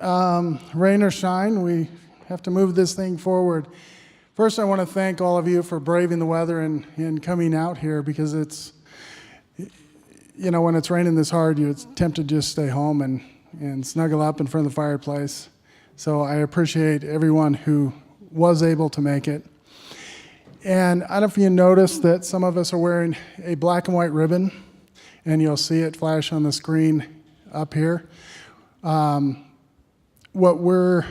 rain or shine, we have to move this thing forward. First, I want to thank all of you for braving the weather and coming out here, because it's, you know, when it's raining this hard, you're tempted to just stay home and snuggle up in front of the fireplace. So I appreciate everyone who was able to make it. And I don't know if you noticed that some of us are wearing a black and white ribbon, and you'll see it flash on the screen up here. What we're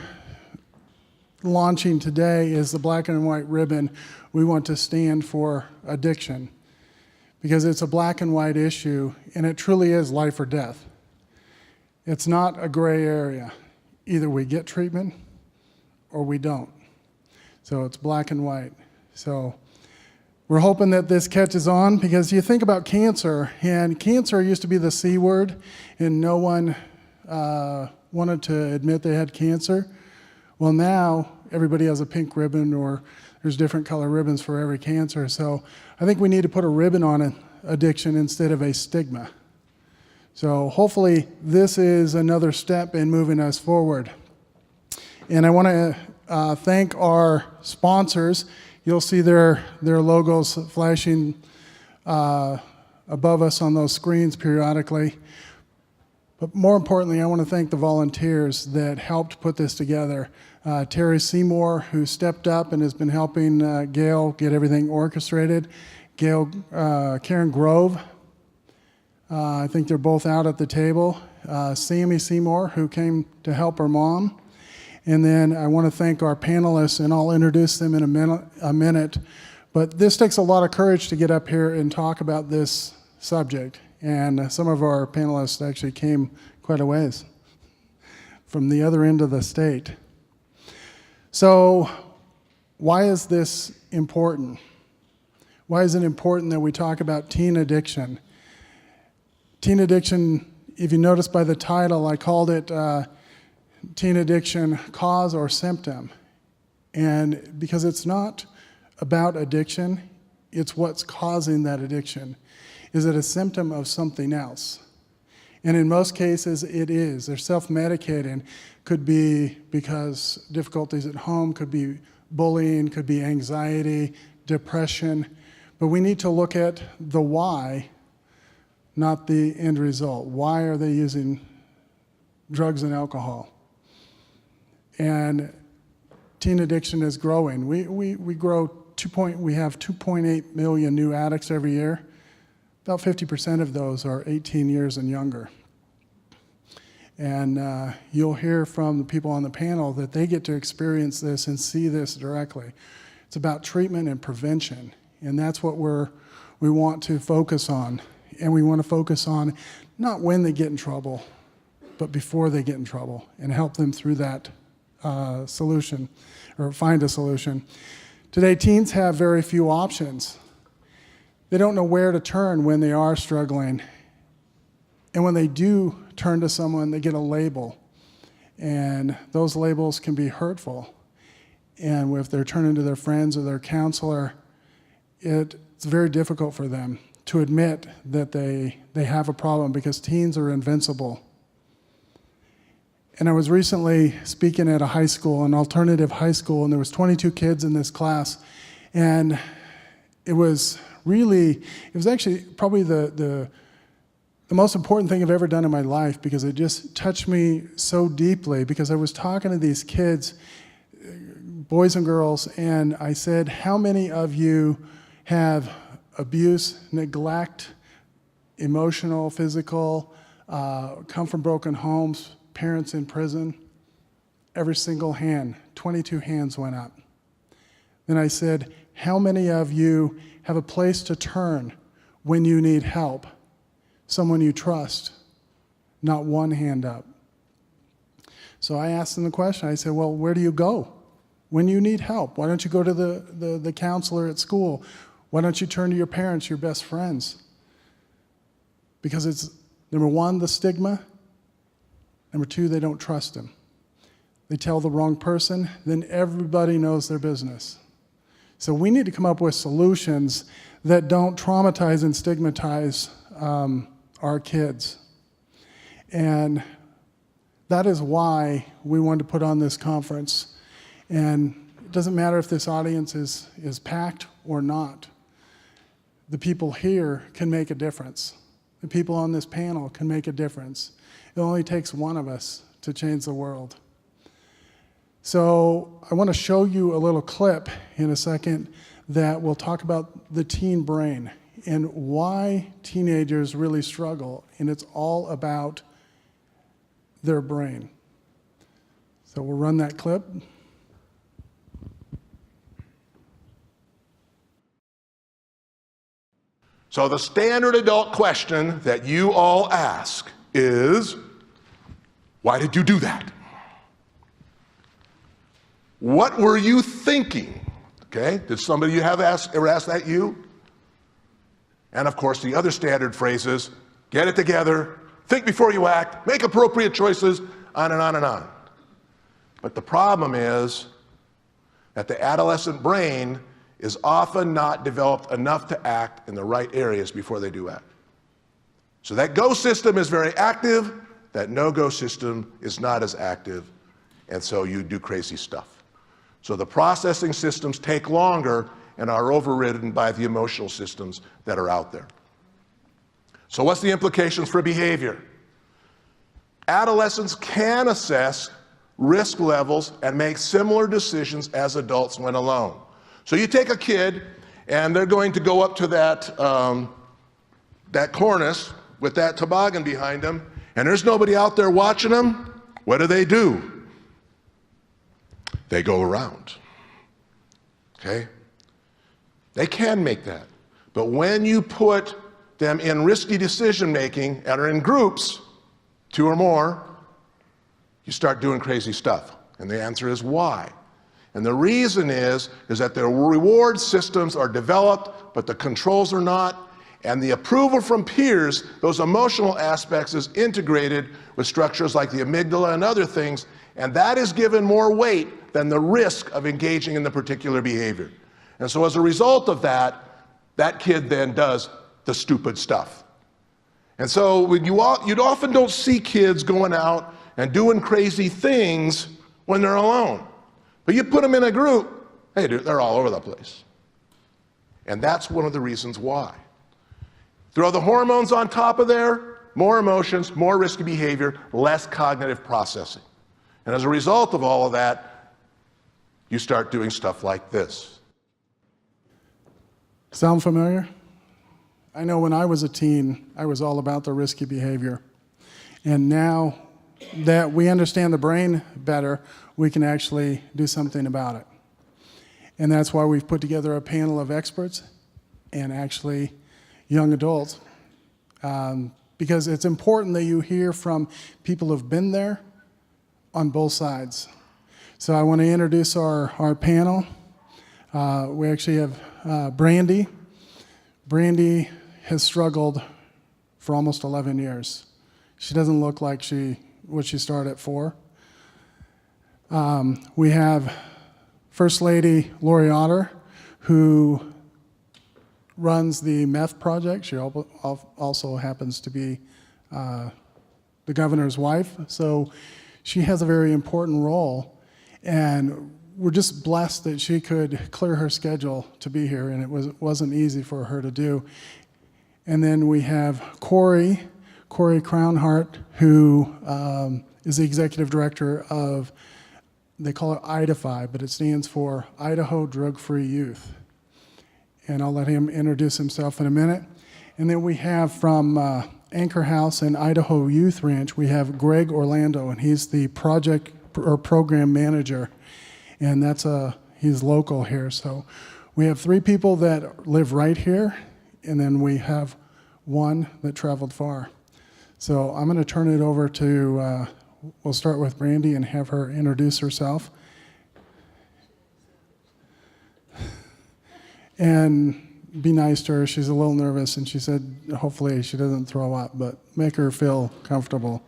launching today is the black and white ribbon. We want to stand for addiction, because it's a black and white issue, and it truly is life or death. It's not a gray area. Either we get treatment or we don't. So it's black and white. So we're hoping that this catches on, because you think about cancer, and cancer used to be the C word, and no one wanted to admit they had cancer. Well, now everybody has a pink ribbon, or there's different color ribbons for every cancer. So I think we need to put a ribbon on addiction instead of a stigma. So hopefully this is another step in moving us forward. And I want to thank our sponsors. You'll see their logos flashing above us on those screens periodically. But more importantly, I want to thank the volunteers that helped put this together. Terry Seymour, who stepped up and has been helping Gail get everything orchestrated. Karen Grove, I think they're both out at the table. Sammy Seymour, who came to help her mom. And then I want to thank our panelists, and I'll introduce them in a minute. But this takes a lot of courage to get up here and talk about this subject. And some of our panelists actually came quite a ways from the other end of the state. So why is this important? Why is it important that we talk about teen addiction? Teen addiction, if you notice by the title, I called it teen addiction cause or symptom. And because it's not about addiction, it's what's causing that addiction. Is it a symptom of something else? And in most cases, it is. They're self-medicating. Could be because difficulties at home, could be bullying, could be anxiety, depression. But we need to look at the why, not the end result. Why are they using drugs and alcohol? And teen addiction is growing. We have 2.8 million new addicts every year. About 50% of those are 18 years and younger. And you'll hear from the people on the panel that they get to experience this and see this directly. It's about treatment and prevention, and that's what we want to focus on. And we want to focus on not when they get in trouble, but before they get in trouble, and help them through that solution, or find a solution. Today, teens have very few options. They don't know where to turn when they are struggling. And when they do turn to someone, they get a label. And those labels can be hurtful. And if they're turning to their friends or their counselor, it's very difficult for them to admit that they have a problem, because teens are invincible. And I was recently speaking at a high school, an alternative high school, and there was 22 kids in this class. And it was actually probably the most important thing I've ever done in my life, because it just touched me so deeply, because I was talking to these kids, boys and girls, and I said, how many of you have abuse, neglect, emotional, physical, come from broken homes, parents in prison? Every single hand, 22 hands went up. Then I said, how many of you have a place to turn when you need help? Someone you trust. Not one hand up. So I asked them the question. I said, well, where do you go when you need help? Why don't you go to the counselor at school? Why don't you turn to your parents, your best friends? Because it's, number one, the stigma. Number two, they don't trust them. They tell the wrong person, then everybody knows their business. So we need to come up with solutions that don't traumatize and stigmatize our kids. And That is why we wanted to put on this conference. And it doesn't matter if this audience is packed or not. The people here can make a difference. The people on this panel can make a difference. It only takes one of us to change the world. So I want to show you a little clip in a second that will talk about the teen brain and why teenagers really struggle, and it's all about their brain. So we'll run that clip. So the standard adult question that you all ask is, why did you do that? What were you thinking? Okay, did somebody ever ask that you? And of course, the other standard phrase is, get it together, think before you act, make appropriate choices, on and on and on. But the problem is that the adolescent brain is often not developed enough to act in the right areas before they do act. So that go system is very active, that no-go system is not as active, and so you do crazy stuff. So the processing systems take longer and are overridden by the emotional systems that are out there. So what's the implications for behavior? Adolescents can assess risk levels and make similar decisions as adults when alone. So you take a kid and they're going to go up to that cornice with that toboggan behind them, and there's nobody out there watching them. What do? They go around. Okay? They can make that. But when you put them in risky decision making and are in groups, 2 or more, you start doing crazy stuff. And the answer is why? And the reason is that their reward systems are developed, but the controls are not. And the approval from peers, those emotional aspects, is integrated with structures like the amygdala and other things, and that is given more weight than the risk of engaging in the particular behavior. And so as a result of that, that kid then does the stupid stuff. And so when you often don't see kids going out and doing crazy things when they're alone. But you put them in a group, hey, they're all over the place. And that's one of the reasons why. Throw the hormones on top of there, more emotions, more risky behavior, less cognitive processing. And as a result of all of that, you start doing stuff like this. Sound familiar? I know when I was a teen, I was all about the risky behavior. And now that we understand the brain better, we can actually do something about it. And that's why we've put together a panel of experts and actually young adults. Because it's important that you hear from people who've been there on both sides. So I want to introduce our panel. We actually have Brandy. Brandy has struggled for almost 11 years. She doesn't look like what she started at 4. We have First Lady Lori Otter, who runs the meth project. She also happens to be the governor's wife, so she has a very important role, and we're just blessed that she could clear her schedule to be here, and it wasn't easy for her to do. And then we have Coeur Crownhart, who is the executive director of, they call it IDAFI, but it stands for Idaho Drug-Free Youth. And I'll let him introduce himself in a minute. And then we have from Anchor House and Idaho Youth Ranch, we have Greg Orlando, and he's the project or program manager. And he's local here. So we have 3 people that live right here, and then we have 1 that traveled far. So I'm going to turn it over to, we'll start with Brandy and have her introduce herself. And be nice to her. She's a little nervous, and she said hopefully she doesn't throw up, but make her feel comfortable.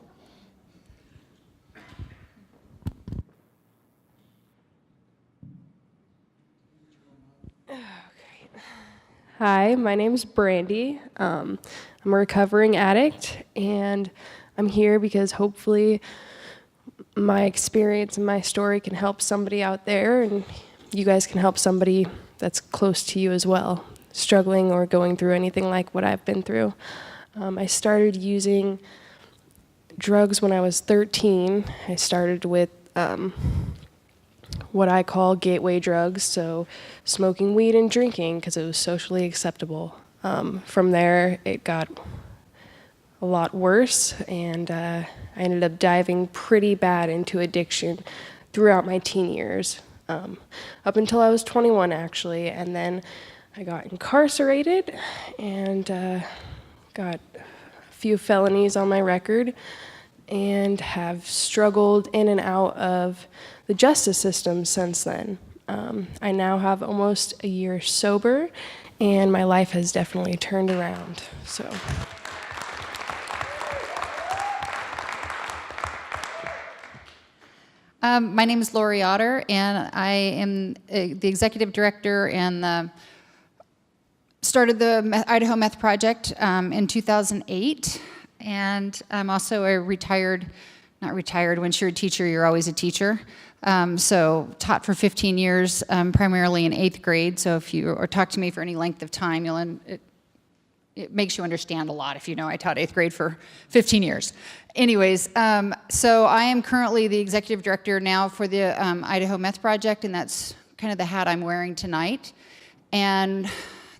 Hi, my name's Brandy. I'm a recovering addict, and I'm here because hopefully my experience and my story can help somebody out there, and you guys can help somebody that's close to you as well, struggling or going through anything like what I've been through. I started using drugs when I was 13. I started with what I call gateway drugs, so smoking weed and drinking because it was socially acceptable. From there, it got a lot worse, and I ended up diving pretty bad into addiction throughout my teen years, up until I was 21 actually, and then I got incarcerated and got a few felonies on my record and have struggled in and out of the justice system since then. I now have almost a year sober, and my life has definitely turned around. So. My name is Lori Otter, and I am the executive director and started the Idaho Meth Project in 2008. And I'm also a not retired, once you're a teacher, you're always a teacher. So taught for 15 years, primarily in 8th grade. So if you talk to me for any length of time, it makes you understand a lot if you know I taught 8th grade for 15 years. Anyways, so I am currently the executive director now for the Idaho Meth Project, and that's kind of the hat I'm wearing tonight. And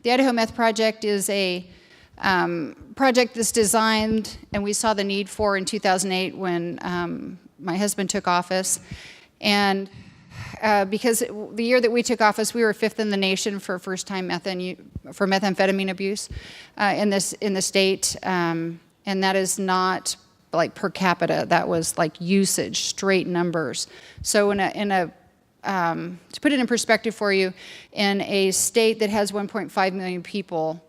the Idaho Meth Project is a project that's designed, and we saw the need for in 2008 when my husband took office. And because the year that we took office, we were 5th in the nation for first-time methamphetamine abuse in the state, and that is not like per capita. That was like usage, straight numbers. So to put it in perspective for you, in a state that has 1.5 million people,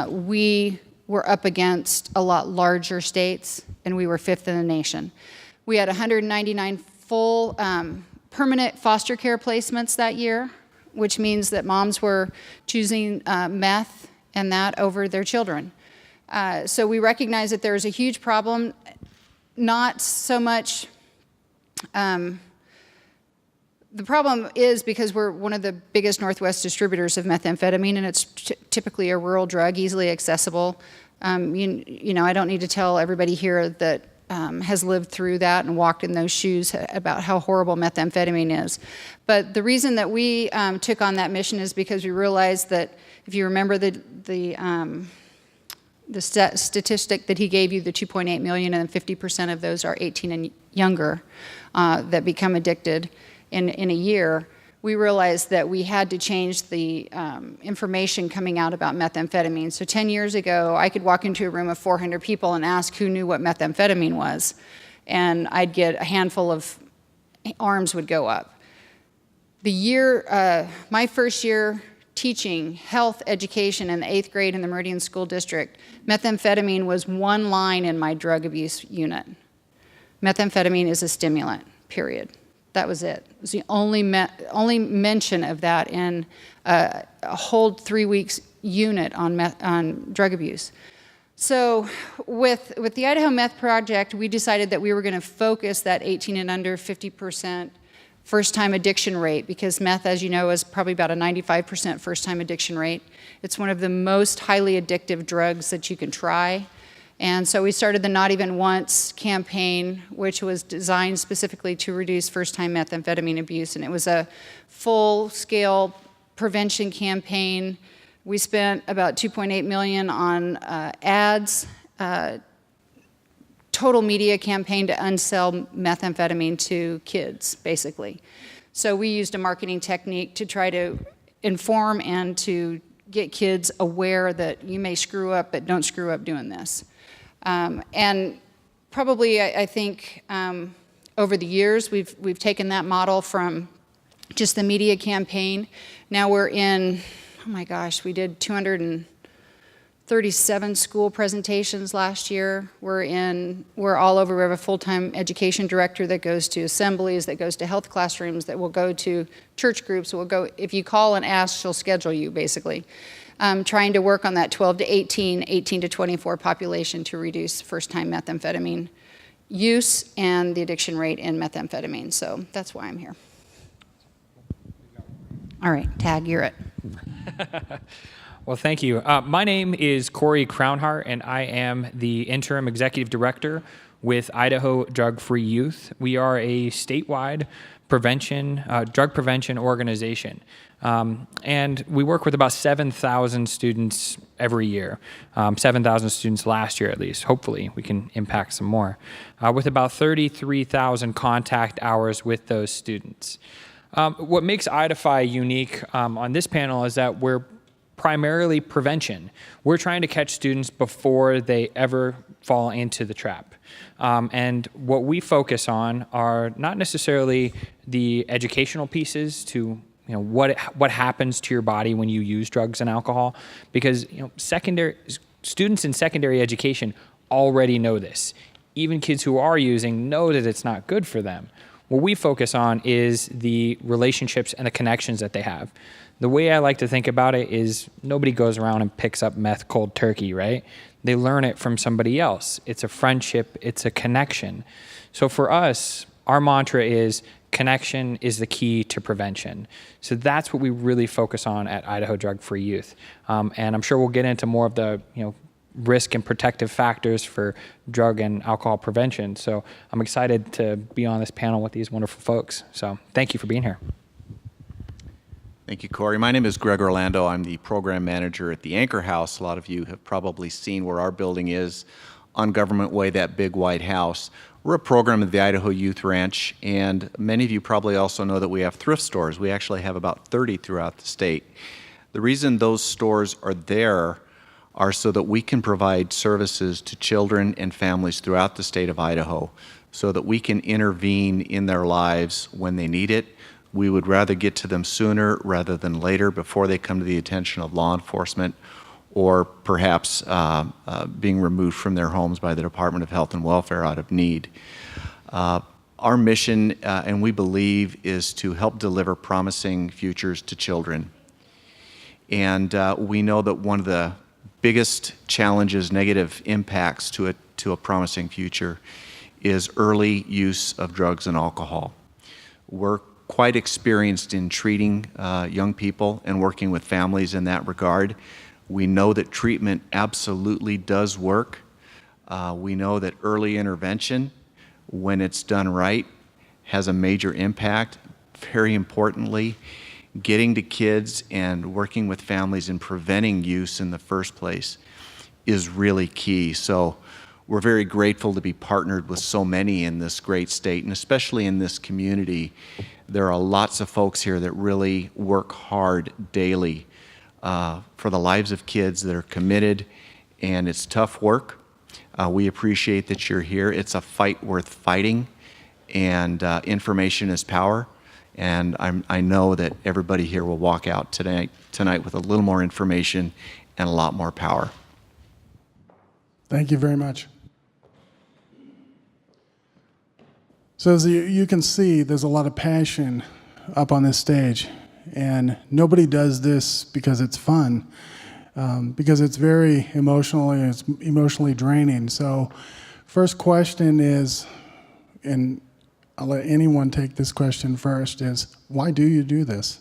we were up against a lot larger states, and we were 5th in the nation. We had 199 full permanent foster care placements that year, which means that moms were choosing meth and that over their children. So we recognize that there is a huge problem, not so much, the problem is because we're one of the biggest Northwest distributors of methamphetamine, and it's typically a rural drug, easily accessible. You know, I don't need to tell everybody here that has lived through that and walked in those shoes about how horrible methamphetamine is. But the reason that we took on that mission is because we realized that if you remember the statistic that he gave you, the 2.8 million, and 50% of those are 18 and younger that become addicted in a year, we realized that we had to change the information coming out about methamphetamine. So 10 years ago, I could walk into a room of 400 people and ask who knew what methamphetamine was, and I'd get a handful of arms would go up. My first year teaching health education in the 8th grade in the Meridian School District, methamphetamine was one line in my drug abuse unit. Methamphetamine is a stimulant, period. That was it. It was the only mention of that in a whole 3 weeks unit on drug abuse. So with the Idaho Meth Project, we decided that we were going to focus that 18 and under 50% first-time addiction rate, because meth, as you know, is probably about a 95% first-time addiction rate. It's one of the most highly addictive drugs that you can try. And so we started the Not Even Once campaign, which was designed specifically to reduce first-time methamphetamine abuse. And it was a full-scale prevention campaign. We spent about $2.8 million on ads, total media campaign to unsell methamphetamine to kids, basically. So we used a marketing technique to try to inform and to get kids aware that you may screw up, but don't screw up doing this. And probably, I think, over the years, we've taken that model from just the media campaign. Now we're in, oh my gosh, we did 237 school presentations last year. We're all over. We have a full-time education director that goes to assemblies, that goes to health classrooms, that will go to church groups. If you call and ask, she'll schedule you, basically. Trying to work on that 12 to 18, 18 to 24 population to reduce first-time methamphetamine use and the addiction rate in methamphetamine. So that's why I'm here. All right, Tag, you're it. Well, thank you. My name is Coeur Crownhart, and I am the interim executive director with Idaho Drug-Free Youth. We are a statewide drug prevention organization. And we work with about 7,000 students every year, 7,000 students last year at least. Hopefully we can impact some more, with about 33,000 contact hours with those students. What makes IDFI unique on this panel is that we're primarily prevention. We're trying to catch students before they ever fall into the trap. And what we focus on are not necessarily the educational pieces to what happens to your body when you use drugs and alcohol, because students in secondary education already know this. Even kids who are using know that it's not good for them. What we focus on is the relationships and the connections that they have. The way I like to think about it is nobody goes around and picks up meth cold turkey, right? They learn it from somebody else. It's a friendship, it's a connection. So for us, our mantra is connection is the key to prevention. So that's what we really focus on at Idaho Drug-Free Youth. And I'm sure we'll get into more of the risk and protective factors for drug and alcohol prevention. So I'm excited to be on this panel with these wonderful folks. So thank you for being here. Thank you, Coeur. My name is Greg Orlando. I'm the program manager at the Anchor House. A lot of you have probably seen where our building is on Government Way, that big white house. We're a program of the Idaho Youth Ranch, and many of you probably also know that we have thrift stores. We actually have about 30 throughout the state. The reason those stores are there are so that we can provide services to children and families throughout the state of Idaho, so that we can intervene in their lives when they need it. We would rather get to them sooner rather than later, before they come to the attention of law enforcement or perhaps being removed from their homes by the Department of Health and Welfare out of need. Our mission, and we believe, is to help deliver promising futures to children. And we know that one of the biggest challenges, negative impacts to a promising future, is early use of drugs and alcohol. We're quite experienced in treating young people and working with families in that regard. We know that treatment absolutely does work. We know that early intervention, when it's done right, has a major impact. Very importantly, getting to kids and working with families and preventing use in the first place is really key. So we're very grateful to be partnered with so many in this great state, and especially in this community. There are lots of folks here that really work hard daily for the lives of kids that are committed, and it's tough work. We appreciate that you're here. It's a fight worth fighting, and information is power. And I know that everybody here will walk out tonight with a little more information and a lot more power. Thank you very much. So as you can see, there's a lot of passion up on this stage. And nobody does this because it's fun, because it's very it's emotionally draining. So first question is, and I'll let anyone take this question first, is why do you do this?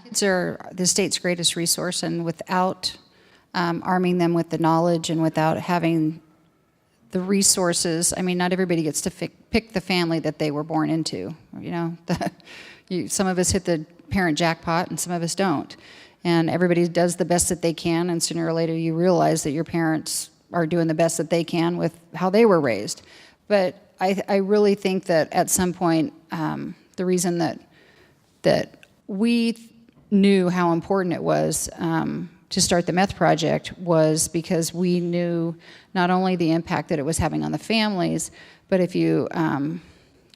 Kids are the state's greatest resource, and without arming them with the knowledge and without having the resources, I mean, not everybody gets to pick the family that they were born into. Some of us hit the parent jackpot and some of us don't. And everybody does the best that they can, and sooner or later you realize that your parents are doing the best that they can with how they were raised. But I really think that at some point, the reason that we knew how important it was to start the meth project was because we knew not only the impact that it was having on the families, but if you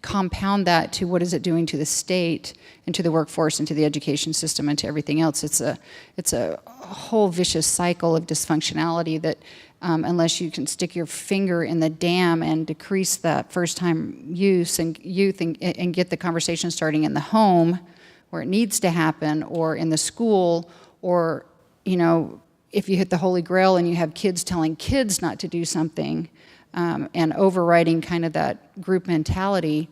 compound that to what is it doing to the state and to the workforce and to the education system and to everything else, it's a whole vicious cycle of dysfunctionality that unless you can stick your finger in the dam and decrease that first-time use and youth and get the conversation starting in the home where it needs to happen, or in the school, or if you hit the Holy Grail and you have kids telling kids not to do something, and overriding kind of that group mentality,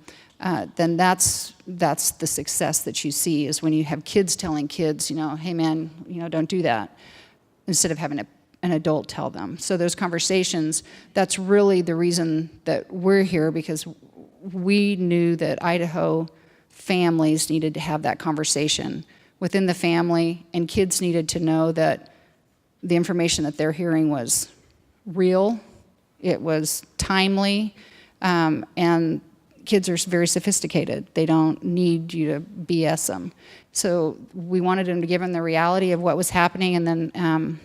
then that's the success that you see, is when you have kids telling kids, hey man, don't do that, instead of having an adult tell them. So those conversations, that's really the reason that we're here, because we knew that Idaho families needed to have that conversation within the family, and kids needed to know that the information that they're hearing was real, it was timely, and kids are very sophisticated. They don't need you to BS them. So we wanted them to give them the reality of what was happening, and then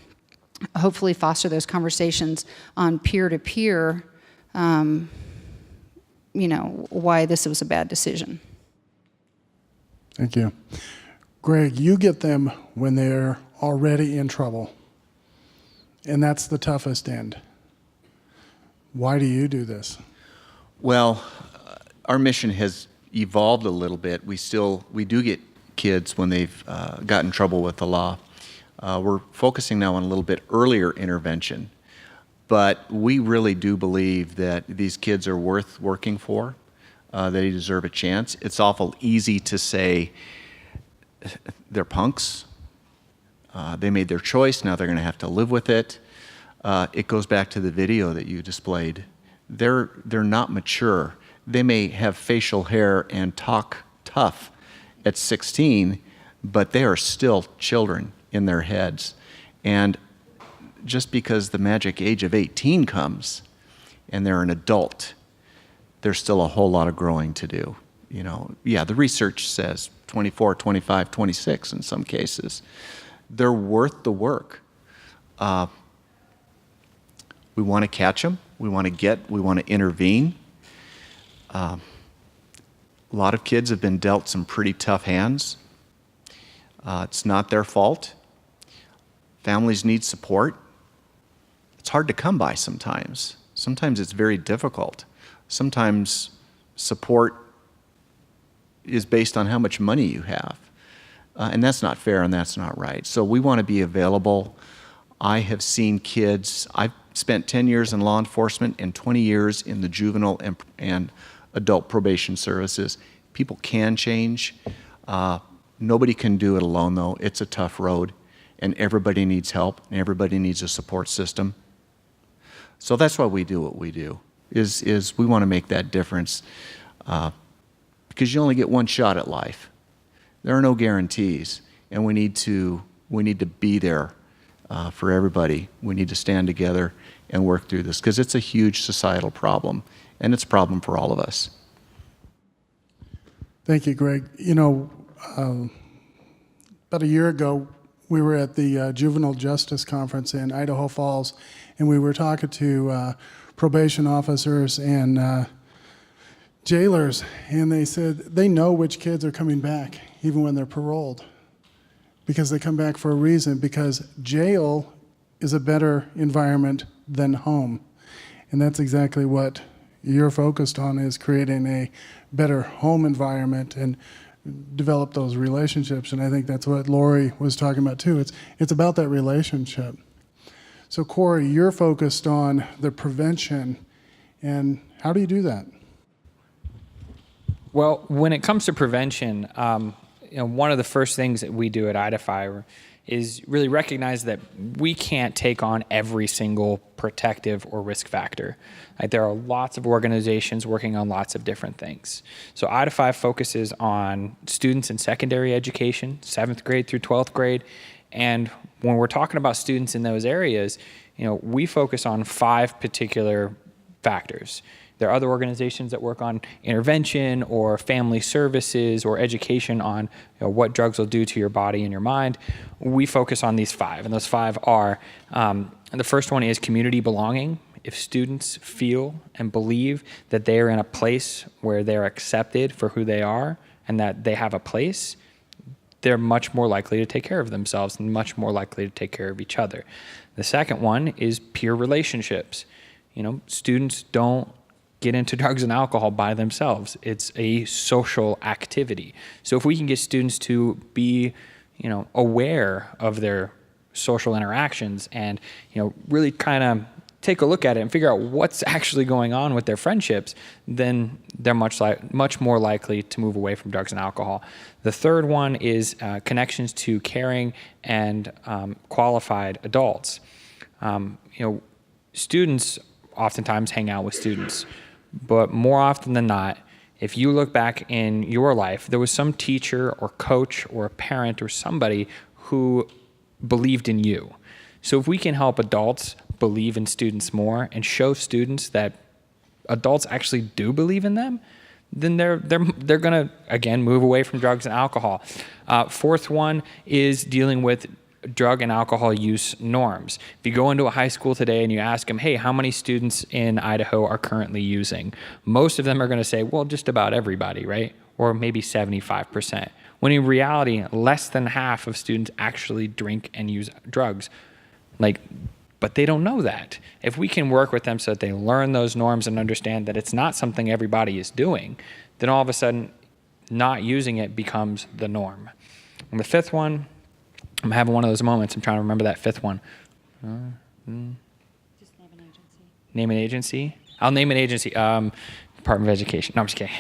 hopefully foster those conversations on peer-to-peer, why this was a bad decision. Thank you. Greg, you get them when they're already in trouble, and that's the toughest end. Why do you do this? Well, our mission has evolved a little bit. We do get kids when they've got in trouble with the law. We're focusing now on a little bit earlier intervention, but we really do believe that these kids are worth working for, that they deserve a chance. It's awful easy to say they're punks. They made their choice, now they're going to have to live with it. It goes back to the video that you displayed. They're not mature. They may have facial hair and talk tough at 16, but they are still children in their heads. And just because the magic age of 18 comes and they're an adult, there's still a whole lot of growing to do. The research says 24, 25, 26 in some cases. They're worth the work. We want to catch them. We want to intervene. A lot of kids have been dealt some pretty tough hands. It's not their fault. Families need support. It's hard to come by sometimes. Sometimes it's very difficult. Sometimes support is based on how much money you have. And that's not fair and that's not right. So we want to be available. I have seen kids, I've spent 10 years in law enforcement and 20 years in the juvenile and adult probation services. People can change. Nobody can do it alone though. It's a tough road and everybody needs help and everybody needs a support system. So that's why we do what we do, is we want to make that difference, because you only get one shot at life. There are no guarantees, and we need to be there for everybody. We need to stand together and work through this, because it's a huge societal problem, and it's a problem for all of us. Thank you, Greg. About a year ago, we were at the Juvenile Justice Conference in Idaho Falls, and we were talking to probation officers and jailers, and they said they know which kids are coming back, even when they're paroled, because they come back for a reason, because jail is a better environment than home. And that's exactly what you're focused on, is creating a better home environment and develop those relationships. And I think that's what Lori was talking about too. It's about that relationship. So Coeur, you're focused on the prevention, and how do you do that? Well, when it comes to prevention, one of the first things that we do at IDAFI is really recognize that we can't take on every single protective or risk factor. Like, there are lots of organizations working on lots of different things. So IDAFI focuses on students in secondary education, 7th grade through 12th grade. And when we're talking about students in those areas, we focus on 5 particular factors. There are other organizations that work on intervention or family services or education on what drugs will do to your body and your mind. We focus on these 5, and those 5 are, the first one is community belonging. If students feel and believe that they are in a place where they're accepted for who they are and that they have a place, they're much more likely to take care of themselves and much more likely to take care of each other. The second one is peer relationships. Students don't get into drugs and alcohol by themselves. It's a social activity. So if we can get students to be, aware of their social interactions and, really kind of take a look at it and figure out what's actually going on with their friendships, then they're much more likely to move away from drugs and alcohol. The third one is connections to caring and qualified adults. Students oftentimes hang out with students, but more often than not, if you look back in your life, there was some teacher or coach or a parent or somebody who believed in you. So if we can help adults believe in students more and show students that adults actually do believe in them, then they're going to, again, move away from drugs and alcohol. Fourth one is dealing with drug and alcohol use norms. If you go into a high school today and you ask them, hey, how many students in Idaho are currently using? Most of them are going to say, well, just about everybody, right? Or maybe 75%. When in reality, less than half of students actually drink and use drugs. But they don't know that. If we can work with them so that they learn those norms and understand that it's not something everybody is doing, then all of a sudden, not using it becomes the norm. And the fifth one, I'm having one of those moments. I'm trying to remember that fifth one. Just name an agency. Name an agency? I'll name an agency. Department of Education. No, I'm just kidding.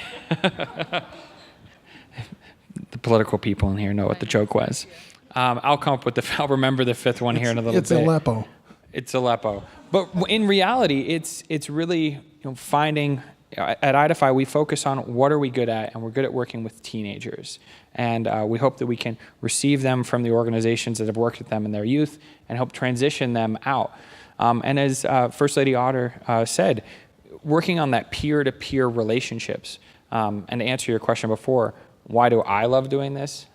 The political people in here know what the joke was. I'll come up with I'll remember the fifth one here in a little bit. It's Aleppo. It's Aleppo. But in reality, it's really finding, at IDAFI, we focus on what are we good at, and we're good at working with teenagers. And we hope that we can receive them from the organizations that have worked with them in their youth and help transition them out. And as First Lady Otter said, working on that peer-to-peer relationships. And to answer your question before, why do I love doing this?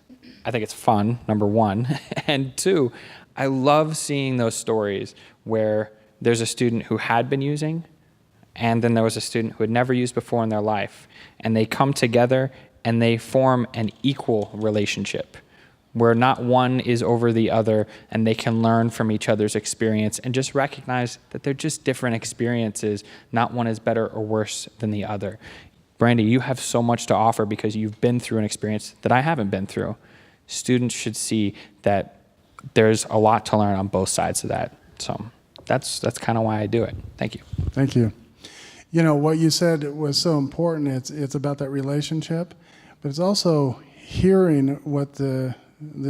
I think it's fun, number one. And two, I love seeing those stories where there's a student who had been using, and then there was a student who had never used before in their life, and they come together and they form an equal relationship where not one is over the other, and they can learn from each other's experience and just recognize that they're just different experiences. Not one is better or worse than the other. Brandy, you have so much to offer because you've been through an experience that I haven't been through. Students should see that there's a lot to learn on both sides of that. So that's kind of why I do it. Thank you. Thank you. What you said was so important. It's about that relationship, but it's also hearing what the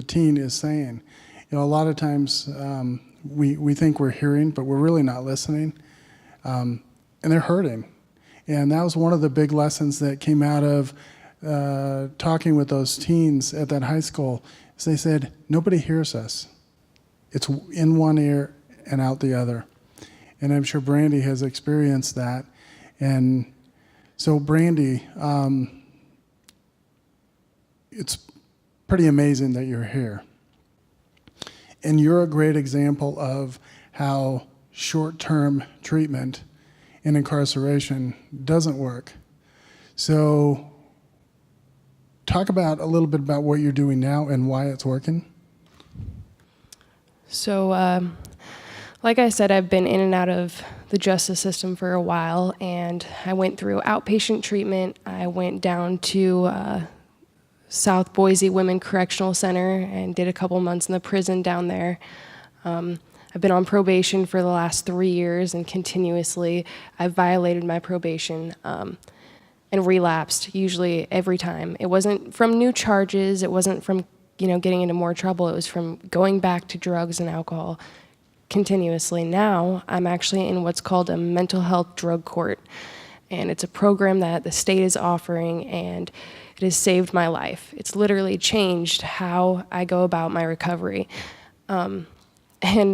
teen is saying. A lot of times we think we're hearing, but we're really not listening, and they're hurting. And that was one of the big lessons that came out of talking with those teens at that high school. Is they said, nobody hears us. It's in one ear and out the other. And I'm sure Brandy has experienced that. And so Brandy, it's pretty amazing that you're here. And you're a great example of how short-term treatment in incarceration doesn't work. So talk about a little bit about what you're doing now and why it's working. So, like I said, I've been in and out of the justice system for a while, and I went through outpatient treatment. I went down to South Boise Women Correctional Center and did a couple months in the prison down there. I've been on probation for the last 3 years, and continuously I've violated my probation and relapsed, usually every time. It wasn't from new charges, it wasn't from getting into more trouble, it was from going back to drugs and alcohol continuously. Now I'm actually in what's called a mental health drug court, and it's a program that the state is offering, and it has saved my life. It's literally changed how I go about my recovery. And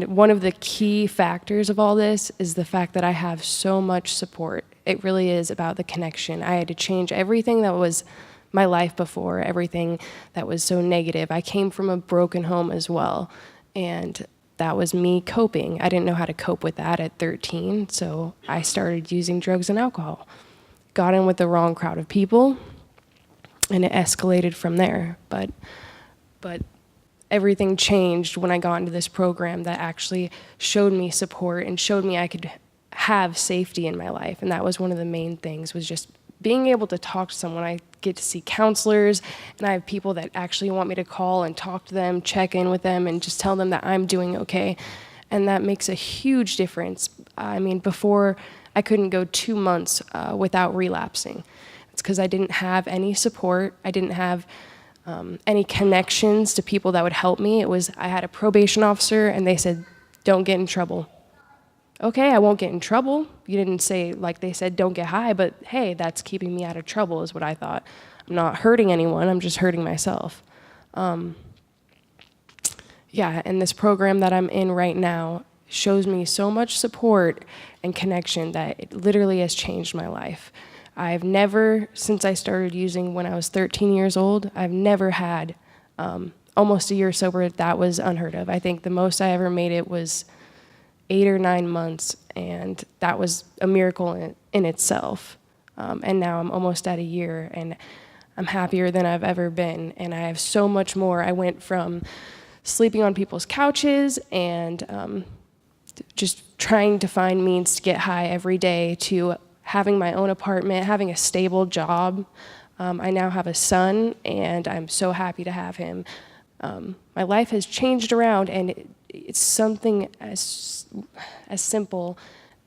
one of the key factors of all this is the fact that I have so much support. It really is about the connection. I had to change everything that was my life before, everything that was so negative. I came from a broken home as well, and that was me coping. I didn't know how to cope with that at 13, so I started using drugs and alcohol. Got in with the wrong crowd of people, and it escalated from there. But everything changed when I got into this program that actually showed me support and showed me I could have safety in my life. And that was one of the main things, was just being able to talk to someone, I get to see counselors, and I have people that actually want me to call and talk to them, check in with them, and just tell them that I'm doing okay. And that makes a huge difference. I mean, before I couldn't go 2 months without relapsing. It's because I didn't have any support. I didn't have any connections to people that would help me. I had a probation officer, and they said, don't get in trouble. Okay, I won't get in trouble. You didn't say, like they said, don't get high, but hey, that's keeping me out of trouble is what I thought. I'm not hurting anyone, I'm just hurting myself. Yeah, and this program that I'm in right now shows me so much support and connection that it literally has changed my life. I've never, since I started using when I was 13 years old, I've never had almost a year sober. That was unheard of. I think the most I ever made it was 8 or 9 months, and that was a miracle in itself. And now I'm almost at a year, and I'm happier than I've ever been, and I have so much more. I went from sleeping on people's couches and just trying to find means to get high every day to having my own apartment, having a stable job. I now have a son, and I'm so happy to have him. My life has changed around, and it's something as simple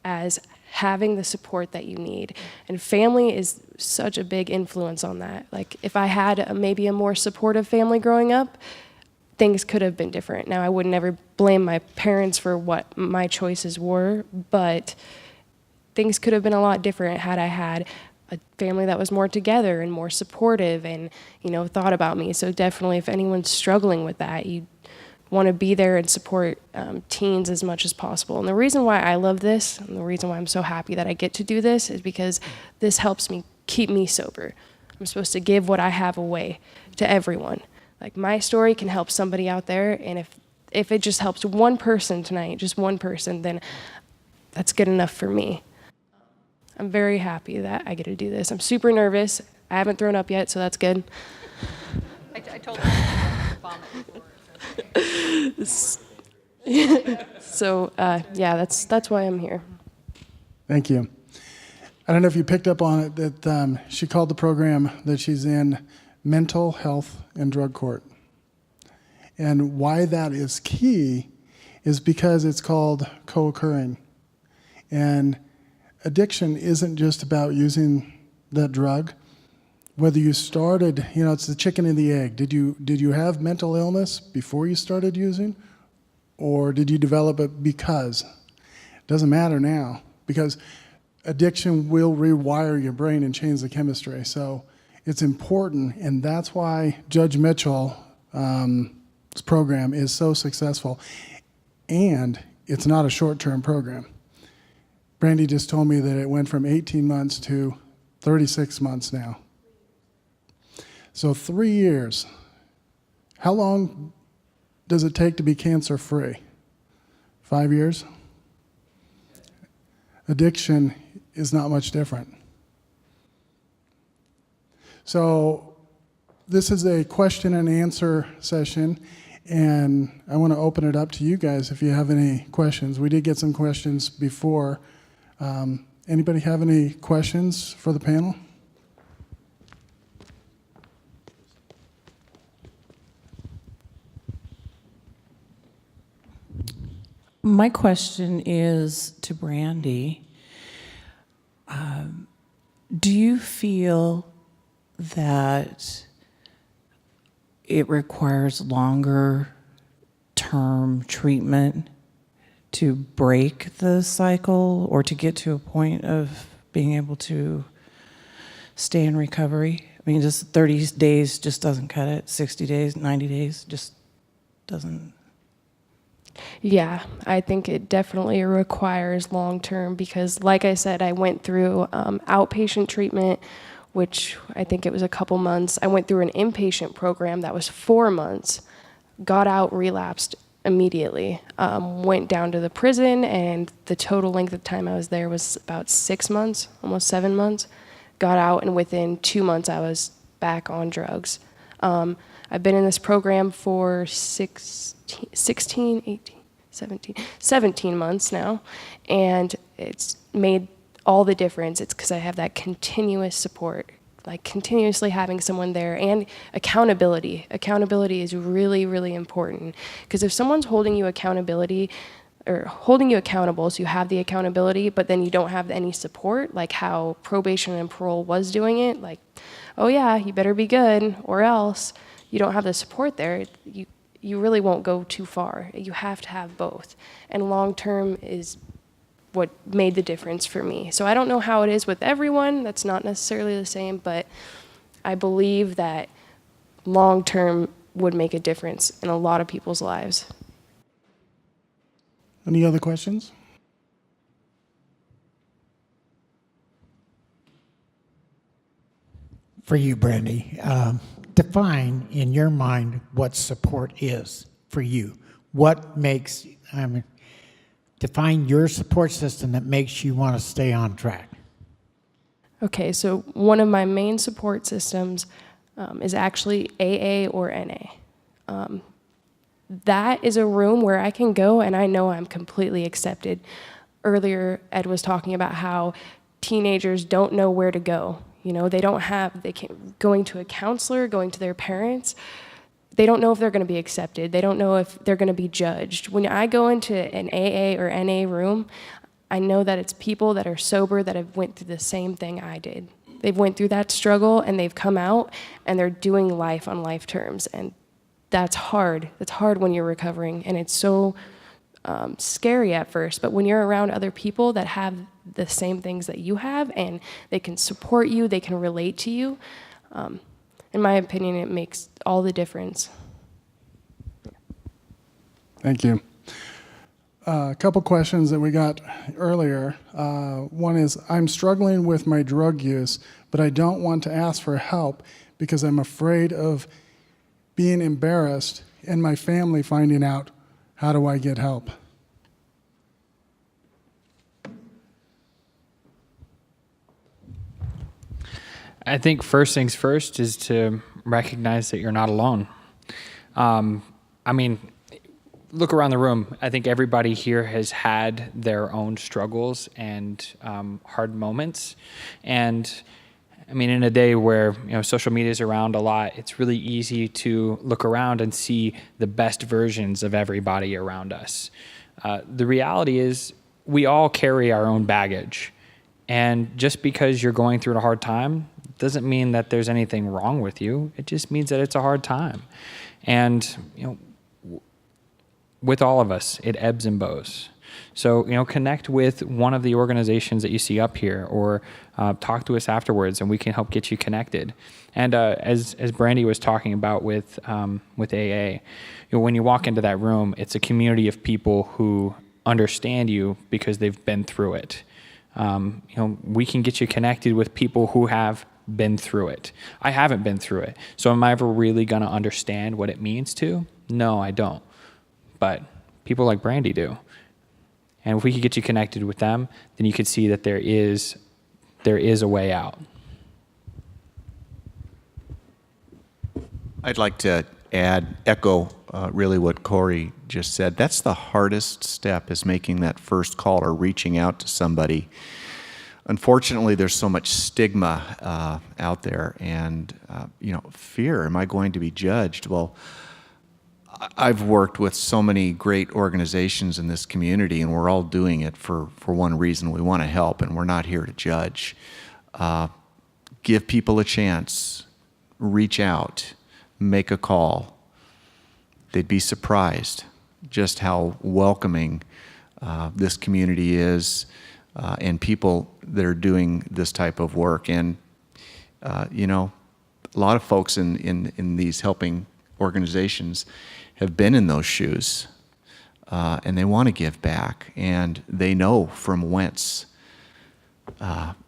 as having the support that you need. And family is such a big influence on that. Like, if I had maybe a more supportive family growing up, things could have been different. Now, I would never blame my parents for what my choices were, but things could have been a lot different had I had a family that was more together and more supportive and, thought about me. So definitely, if anyone's struggling with that, you want to be there and support teens as much as possible. And the reason why I love this, and the reason why I'm so happy that I get to do this, is because this helps me keep me sober. I'm supposed to give what I have away to everyone. Like, my story can help somebody out there, and if it just helps one person tonight, just one person, then that's good enough for me. I'm very happy that I get to do this. I'm super nervous. I haven't thrown up yet, so that's good. I told her to vomit before. So yeah, that's why I'm here. Thank you. I don't know if you picked up on it that she called the program that she's in Mental Health and Drug Court. And why that is key is because it's called co-occurring. And addiction isn't just about using that drug. Whether you started, it's the chicken and the egg. Did you have mental illness before you started using? Or did you develop it because? It doesn't matter now, because addiction will rewire your brain and change the chemistry. So it's important, and that's why Judge Mitchell's program is so successful. And it's not a short-term program. Brandy just told me that it went from 18 months to 36 months now. So 3 years. How long does it take to be cancer-free? 5 years? Addiction is not much different. So this is a question and answer session, and I want to open it up to you guys if you have any questions. We did get some questions before. Anybody have any questions for the panel? My question is to Brandy. Do you feel that it requires longer term treatment to break the cycle or to get to a point of being able to stay in recovery? I mean, just 30 days just doesn't cut it. 60 days, 90 days just doesn't. Yeah, I think it definitely requires long-term because, like I said, I went through outpatient treatment, which I think it was a couple months. I went through an inpatient program that was 4 months, got out, relapsed immediately, went down to the prison, and the total length of time I was there was about 6 months, almost 7 months. Got out, and within 2 months, I was back on drugs. I've been in this program for 17 months now, and it's made all the difference, it's because I have that continuous support, like continuously having someone there, and accountability. Accountability is really, really important, because if someone's holding you accountability or holding you accountable, so you have the accountability, but then you don't have any support, like how probation and parole was doing it, like, oh yeah, you better be good or else, you don't have the support there, you really won't go too far. You have to have both. And long term is what made the difference for me. So I don't know how it is with everyone. That's not necessarily the same, but I believe that long term would make a difference in a lot of people's lives. Any other questions? For you, Brandy, define in your mind what support is for you. What makes, define your support system that makes you want to stay on track. Okay, so one of my main support systems is actually AA or NA. That is a room where I can go and I know I'm completely accepted. Earlier, Ed was talking about how teenagers don't know where to go. You know, going to a counselor, going to their parents, they don't know if they're going to be accepted. They don't know if they're going to be judged. When I go into an AA or NA room, I know that it's people that are sober that have went through the same thing I did. They've went through that struggle and they've come out and they're doing life on life terms. And that's hard. That's hard when you're recovering, and it's so scary at first. But when you're around other people that have the same things that you have and they can support you, they can relate to you, in my opinion, it makes all the difference. Thank you. A couple questions that we got earlier. One is, I'm struggling with my drug use, but I don't want to ask for help because I'm afraid of being embarrassed and my family finding out. How do I get help? I think first things first is to recognize that you're not alone. I mean, look around the room. I think everybody here has had their own struggles and hard moments. And I mean, in a day where social media is around a lot, it's really easy to look around and see the best versions of everybody around us. The reality is we all carry our own baggage. And just because you're going through a hard time doesn't mean that there's anything wrong with you. It just means that it's a hard time. And, with all of us, it ebbs and bows. So, connect with one of the organizations that you see up here, or talk to us afterwards, and we can help get you connected. And as Brandy was talking about with AA, when you walk into that room, it's a community of people who understand you because they've been through it. We can get you connected with people who have been through it. I haven't been through it, so am I ever really going to understand what it means to? No, I don't. But people like Brandy do. And if we could get you connected with them, then you could see that there is a way out. I'd like to echo really what Corey just said. That's the hardest step, is making that first call or reaching out to somebody. Unfortunately, there's so much stigma out there, and fear. Am I going to be judged? Well, I've worked with so many great organizations in this community, and we're all doing it for one reason. We want to help, and we're not here to judge. Give people a chance. Reach out. Make a call. They'd be surprised just how welcoming this community is, and people that are doing this type of work. And, a lot of folks in these helping organizations have been in those shoes, and they want to give back, and they know from whence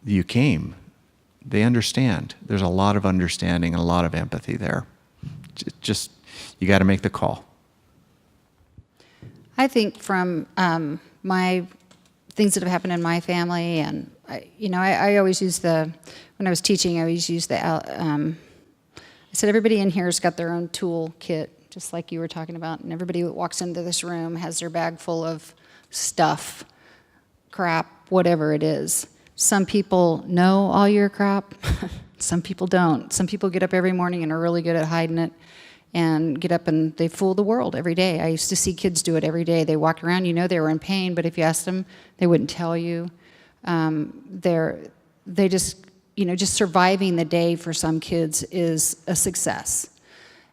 you came. They understand. There's a lot of understanding and a lot of empathy there. Just, you got to make the call. I think from my things that have happened in my family, and I always use when I was teaching, I always use I said everybody in here has got their own tool kit, just like you were talking about, and everybody that walks into this room has their bag full of stuff, crap, whatever it is. Some people know all your crap. Some people don't. Some people get up every morning and are really good at hiding it and get up and they fool the world every day. I used to see kids do it every day. They walked around, you know they were in pain, but if you asked them, they wouldn't tell you. They just, you know, just surviving the day for some kids is a success.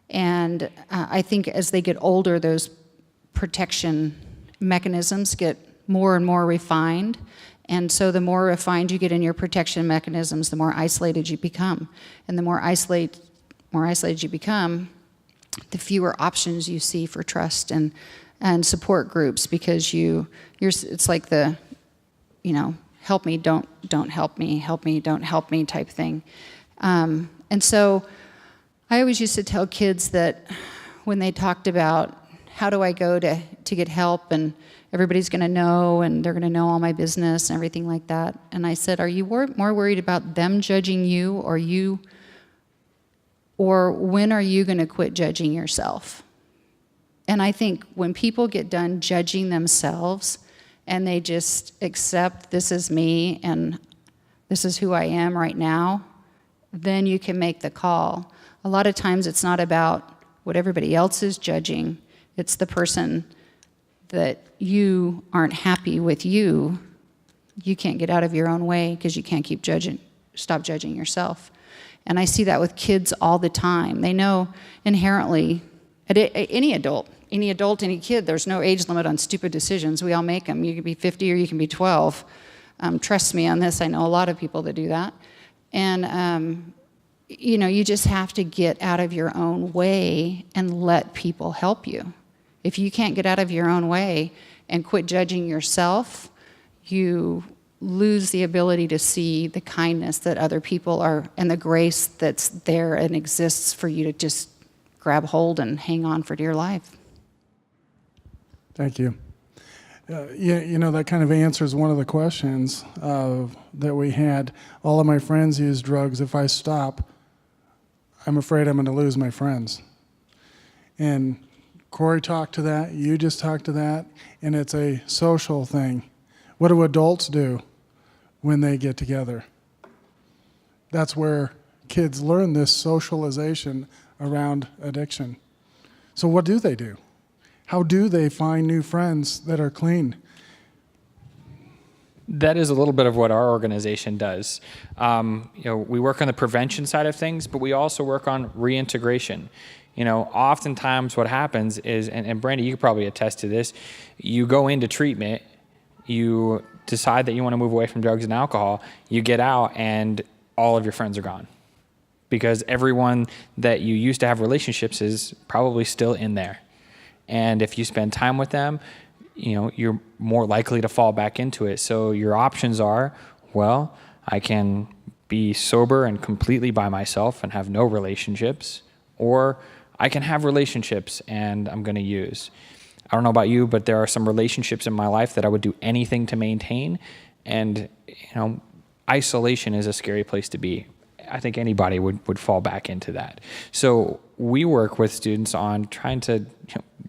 And I think as they get older, those protection mechanisms get more and more refined. And so the more refined you get in your protection mechanisms, the more isolated you become. And the more isolated you become, the fewer options you see for trust and support groups, because it's like the, you know, help me, don't help me, help me, don't help me type thing. And so I always used to tell kids that when they talked about how do I go to get help, and everybody's going to know, and they're going to know all my business and everything like that. And I said, are you more worried about them judging you, or when are you going to quit judging yourself? And I think when people get done judging themselves and they just accept this is me and this is who I am right now, then you can make the call. A lot of times it's not about what everybody else is judging. It's the person that you aren't happy with you. You can't get out of your own way because you can't stop judging yourself. And I see that with kids all the time. They know inherently, any adult, any kid, there's no age limit on stupid decisions. We all make them. You can be 50 or you can be 12. Trust me on this, I know a lot of people that do that. And, you know, you just have to get out of your own way and let people help you. If you can't get out of your own way and quit judging yourself, you lose the ability to see the kindness that other people are and the grace that's there and exists for you to just grab hold and hang on for dear life. Thank you. You know, that kind of answers one of the questions that we had. All of my friends use drugs. If I stop, I'm afraid I'm going to lose my friends. And Corey talked to that, you just talked to that, and it's a social thing. What do adults do when they get together? That's where kids learn this socialization around addiction. So what do they do? How do they find new friends that are clean? That is a little bit of what our organization does. You know, we work on the prevention side of things, but we also work on reintegration. You know, oftentimes what happens is, and Brandy, you could probably attest to this, you go into treatment, you decide that you want to move away from drugs and alcohol, you get out and all of your friends are gone. Because everyone that you used to have relationships is probably still in there. And if you spend time with them, you know, you're more likely to fall back into it. So your options are, well, I can be sober and completely by myself and have no relationships, or I can have relationships and I'm going to use. I don't know about you, but there are some relationships in my life that I would do anything to maintain. And, you know, isolation is a scary place to be. I think anybody would fall back into that. So we work with students on trying to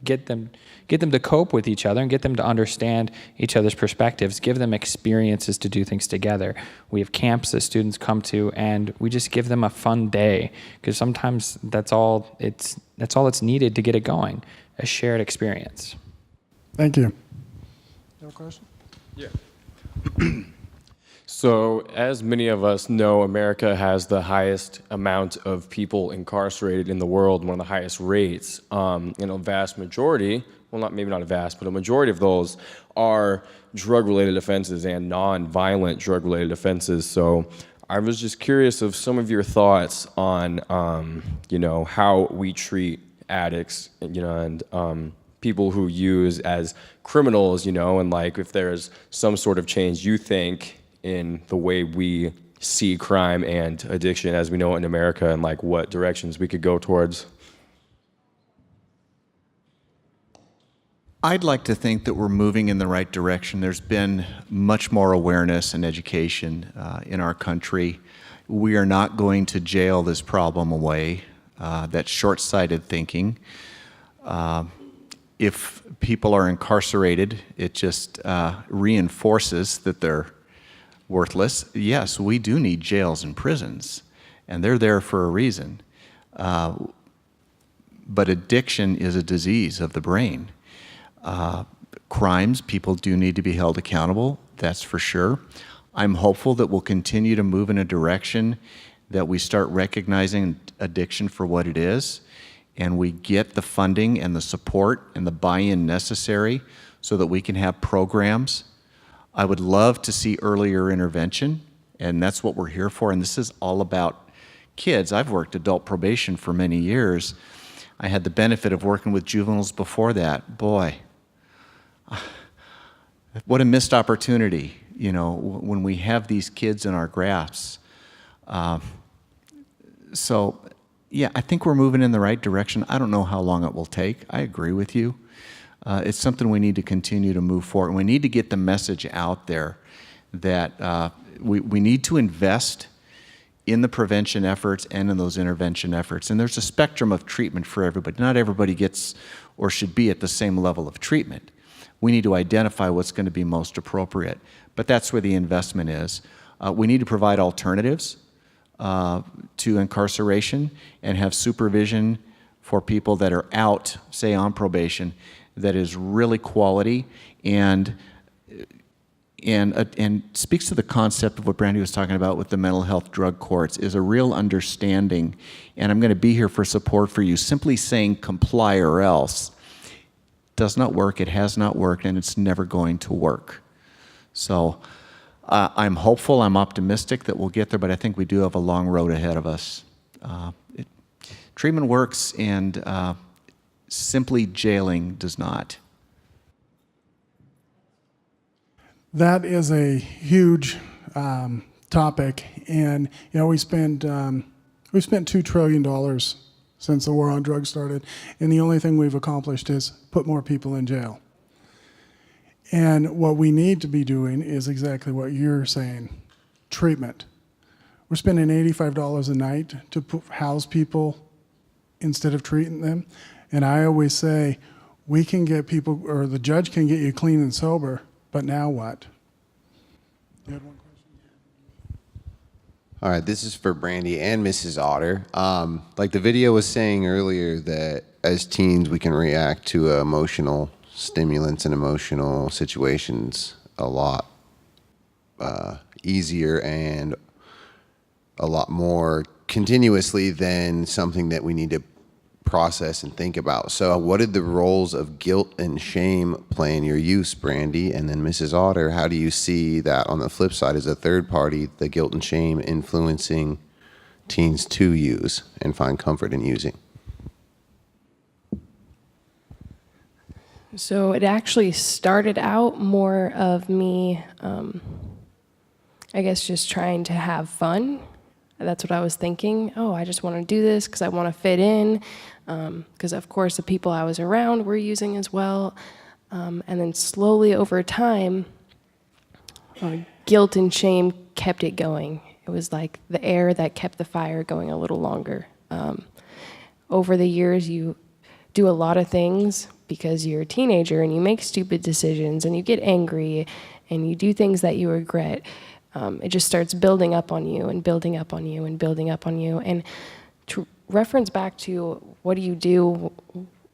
get them to cope with each other and get them to understand each other's perspectives, give them experiences to do things together. We have camps that students come to, and we just give them a fun day, because sometimes that's all that's needed to get it going, a shared experience. Thank you. You have a question? Yeah. So, as many of us know, America has the highest amount of people incarcerated in the world, one of the highest rates. And a vast majority, well, maybe not a vast, but a majority of those are drug-related offenses and non-violent drug-related offenses. So, I was just curious of some of your thoughts on, you know, how we treat addicts, you know, and people who use as criminals, you know, and like if there's some sort of change you think in the way we see crime and addiction as we know it in America, and like what directions we could go towards. I'd like to think that we're moving in the right direction. There's been much more awareness and education in our country. We are not going to jail this problem away. That's short-sighted thinking. If people are incarcerated, it just reinforces that they're worthless. Yes, we do need jails and prisons, and they're there for a reason. But addiction is a disease of the brain. Crimes, people do need to be held accountable, that's for sure. I'm hopeful that we'll continue to move in a direction that we start recognizing addiction for what it is, and we get the funding and the support and the buy-in necessary so that we can have programs. I would love to see earlier intervention, and that's what we're here for, and this is all about kids. I've worked adult probation for many years. I had the benefit of working with juveniles before that. Boy, what a missed opportunity, you know, when we have these kids in our grasps. So, yeah, I think we're moving in the right direction. I don't know how long it will take. I agree with you. It's something we need to continue to move forward. We need to get the message out there that we need to invest in the prevention efforts and in those intervention efforts. And there's a spectrum of treatment for everybody. Not everybody gets or should be at the same level of treatment. We need to identify what's going to be most appropriate. But that's where the investment is. We need to provide alternatives to incarceration and have supervision for people that are out, say on probation, that is really quality and speaks to the concept of what Brandy was talking about with the mental health drug courts, is a real understanding, and I'm going to be here for support for you. Simply saying comply or else does not work, it has not worked, and it's never going to work. So I'm hopeful, I'm optimistic that we'll get there, but I think we do have a long road ahead of us. Treatment works, and simply jailing does not. That is a huge topic, and you know we spent $2 trillion since the war on drugs started, and the only thing we've accomplished is put more people in jail. And what we need to be doing is exactly what you're saying: treatment. We're spending $85 a night to house people instead of treating them, and I always say we can get people, or the judge can get you clean and sober. But now what? You had one question? All right, this is for Brandy and Mrs. Otter. Like the video was saying earlier, that as teens we can react to emotional stimulants and emotional situations a lot easier and a lot more continuously than something that we need to process and think about. So what did the roles of guilt and shame play in your use, Brandy? And then Mrs. Otter, how do you see that on the flip side as a third party, the guilt and shame influencing teens to use and find comfort in using? So it actually started out more of me, I guess, just trying to have fun. That's what I was thinking. Oh, I just want to do this because I want to fit in. Because, of course, the people I was around were using as well. And then slowly over time, guilt and shame kept it going. It was like the air that kept the fire going a little longer. Over the years, you do a lot of things because you're a teenager and you make stupid decisions and you get angry and you do things that you regret. It just starts building up on you and building up on you and building up on you. And to reference back to what do you do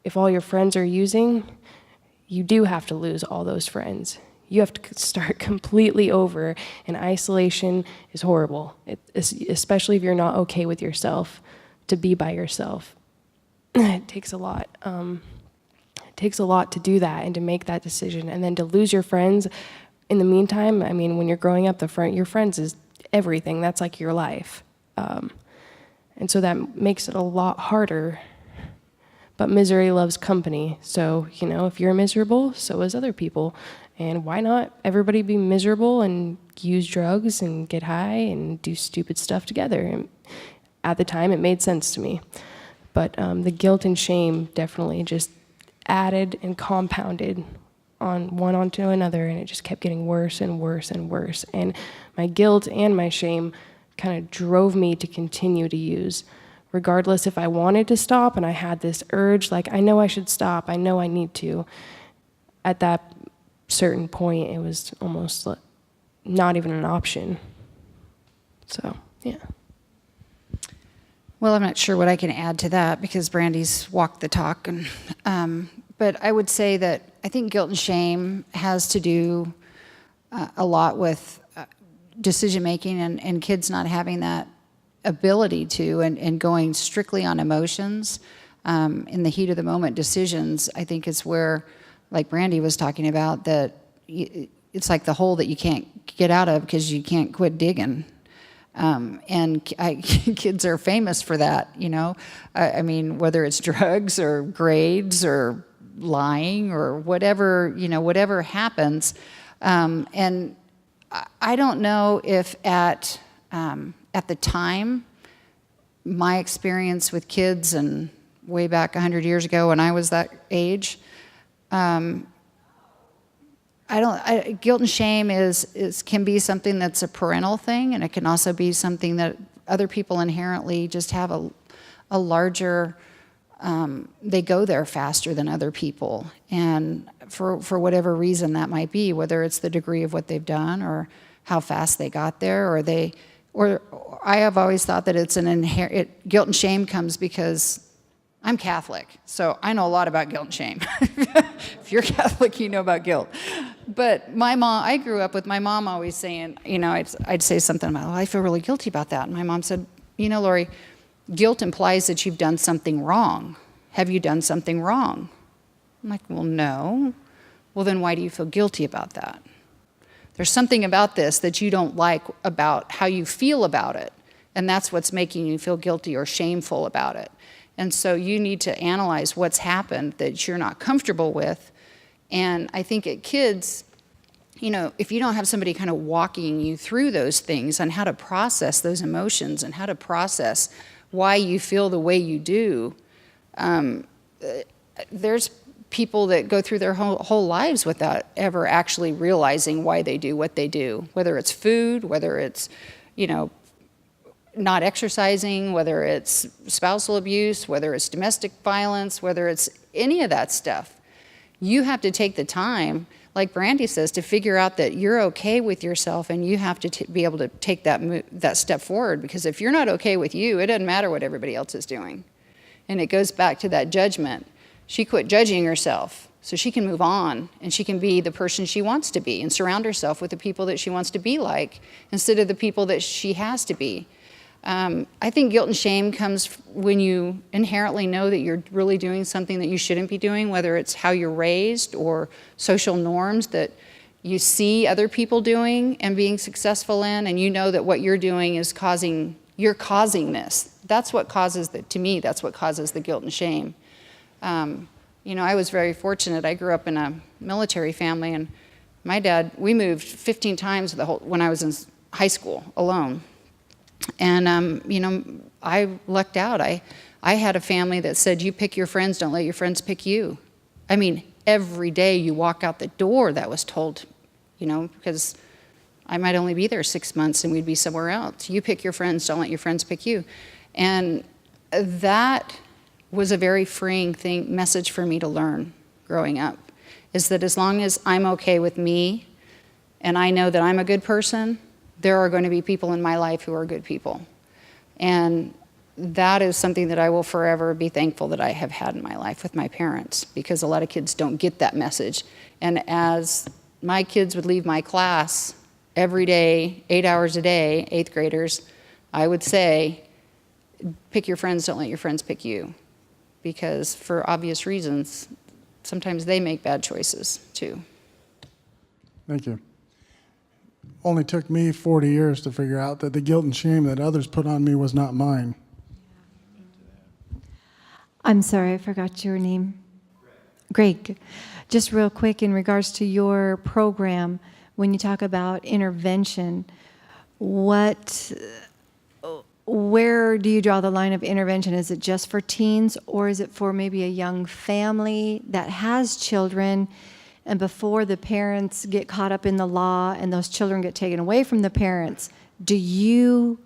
if all your friends are using, you do have to lose all those friends. You have to start completely over, and isolation is horrible, especially if you're not okay with yourself, to be by yourself. It takes a lot. It takes a lot to do that and to make that decision, and then to lose your friends. In the meantime, I mean, when you're growing up, your friends is everything. That's like your life. And so that makes it a lot harder. But misery loves company. So, you know, if you're miserable, so is other people. And why not everybody be miserable and use drugs and get high and do stupid stuff together? And at the time, it made sense to me. But the guilt and shame definitely just added and compounded on one onto another, and it just kept getting worse and worse and worse. And my guilt and my shame kind of drove me to continue to use, regardless if I wanted to stop and I had this urge, like, I know I should stop, I know I need to. At that certain point, it was almost not even an option. So, yeah. Well, I'm not sure what I can add to that because Brandy's walked the talk. But I would say that I think guilt and shame has to do a lot with decision making and kids not having that ability to and going strictly on emotions. In the heat of the moment decisions, I think is where, like Brandy was talking about, that it's like the hole that you can't get out of because you can't quit digging. Kids are famous for that, you know. I mean, whether it's drugs or grades or lying or whatever, you know, whatever happens. And I don't know if at the time, my experience with kids and way back 100 years ago when I was that age, guilt and shame can be something that's a parental thing, and it can also be something that other people inherently just have a larger, they go there faster than other people. And for whatever reason that might be, whether it's the degree of what they've done or how fast they got there, or I have always thought that it's guilt and shame comes because I'm Catholic, so I know a lot about guilt and shame. If you're Catholic, you know about guilt. But my mom, I grew up with my mom always saying, you know, I'd say something about, I feel really guilty about that. And my mom said, you know, Lori, guilt implies that you've done something wrong. Have you done something wrong? I'm like, well, no. Well, then why do you feel guilty about that? There's something about this that you don't like about how you feel about it. And that's what's making you feel guilty or shameful about it. And so you need to analyze what's happened that you're not comfortable with. And I think at kids, you know, if you don't have somebody kind of walking you through those things on how to process those emotions and how to process why you feel the way you do, there's people that go through their whole lives without ever actually realizing why they do what they do, whether it's food, whether it's, you know, not exercising, whether it's spousal abuse, whether it's domestic violence, whether it's any of that stuff. You have to take the time, like Brandy says, to figure out that you're okay with yourself, and you have to be able to take that step forward, because if you're not okay with you, it doesn't matter what everybody else is doing. And it goes back to that judgment. She quit judging herself so she can move on, and she can be the person she wants to be and surround herself with the people that she wants to be like instead of the people that she has to be. I think guilt and shame comes when you inherently know that you're really doing something that you shouldn't be doing, whether it's how you're raised or social norms that you see other people doing and being successful in, and you know that what you're doing is you're causing this. That's what causes to me, that's what causes the guilt and shame. You know, I was very fortunate. I grew up in a military family, and my dad, we moved 15 times when I was in high school alone. And, you know, I lucked out. I had a family that said, you pick your friends, don't let your friends pick you. I mean, every day you walk out the door, that was told, you know, because I might only be there 6 months and we'd be somewhere else. You pick your friends, don't let your friends pick you. And that was a very freeing message for me to learn growing up, is that as long as I'm okay with me and I know that I'm a good person, there are going to be people in my life who are good people. And that is something that I will forever be thankful that I have had in my life with my parents, because a lot of kids don't get that message. And as my kids would leave my class every day, 8 hours a day, 8th graders, I would say, pick your friends, don't let your friends pick you. Because for obvious reasons, sometimes they make bad choices too. Thank you. Only took me 40 years to figure out that the guilt and shame that others put on me was not mine. I'm sorry, I forgot your name. Greg. Just real quick, in regards to your program, when you talk about intervention, where do you draw the line of intervention? Is it just for teens, or is it for maybe a young family that has children, and before the parents get caught up in the law and those children get taken away from the parents, do you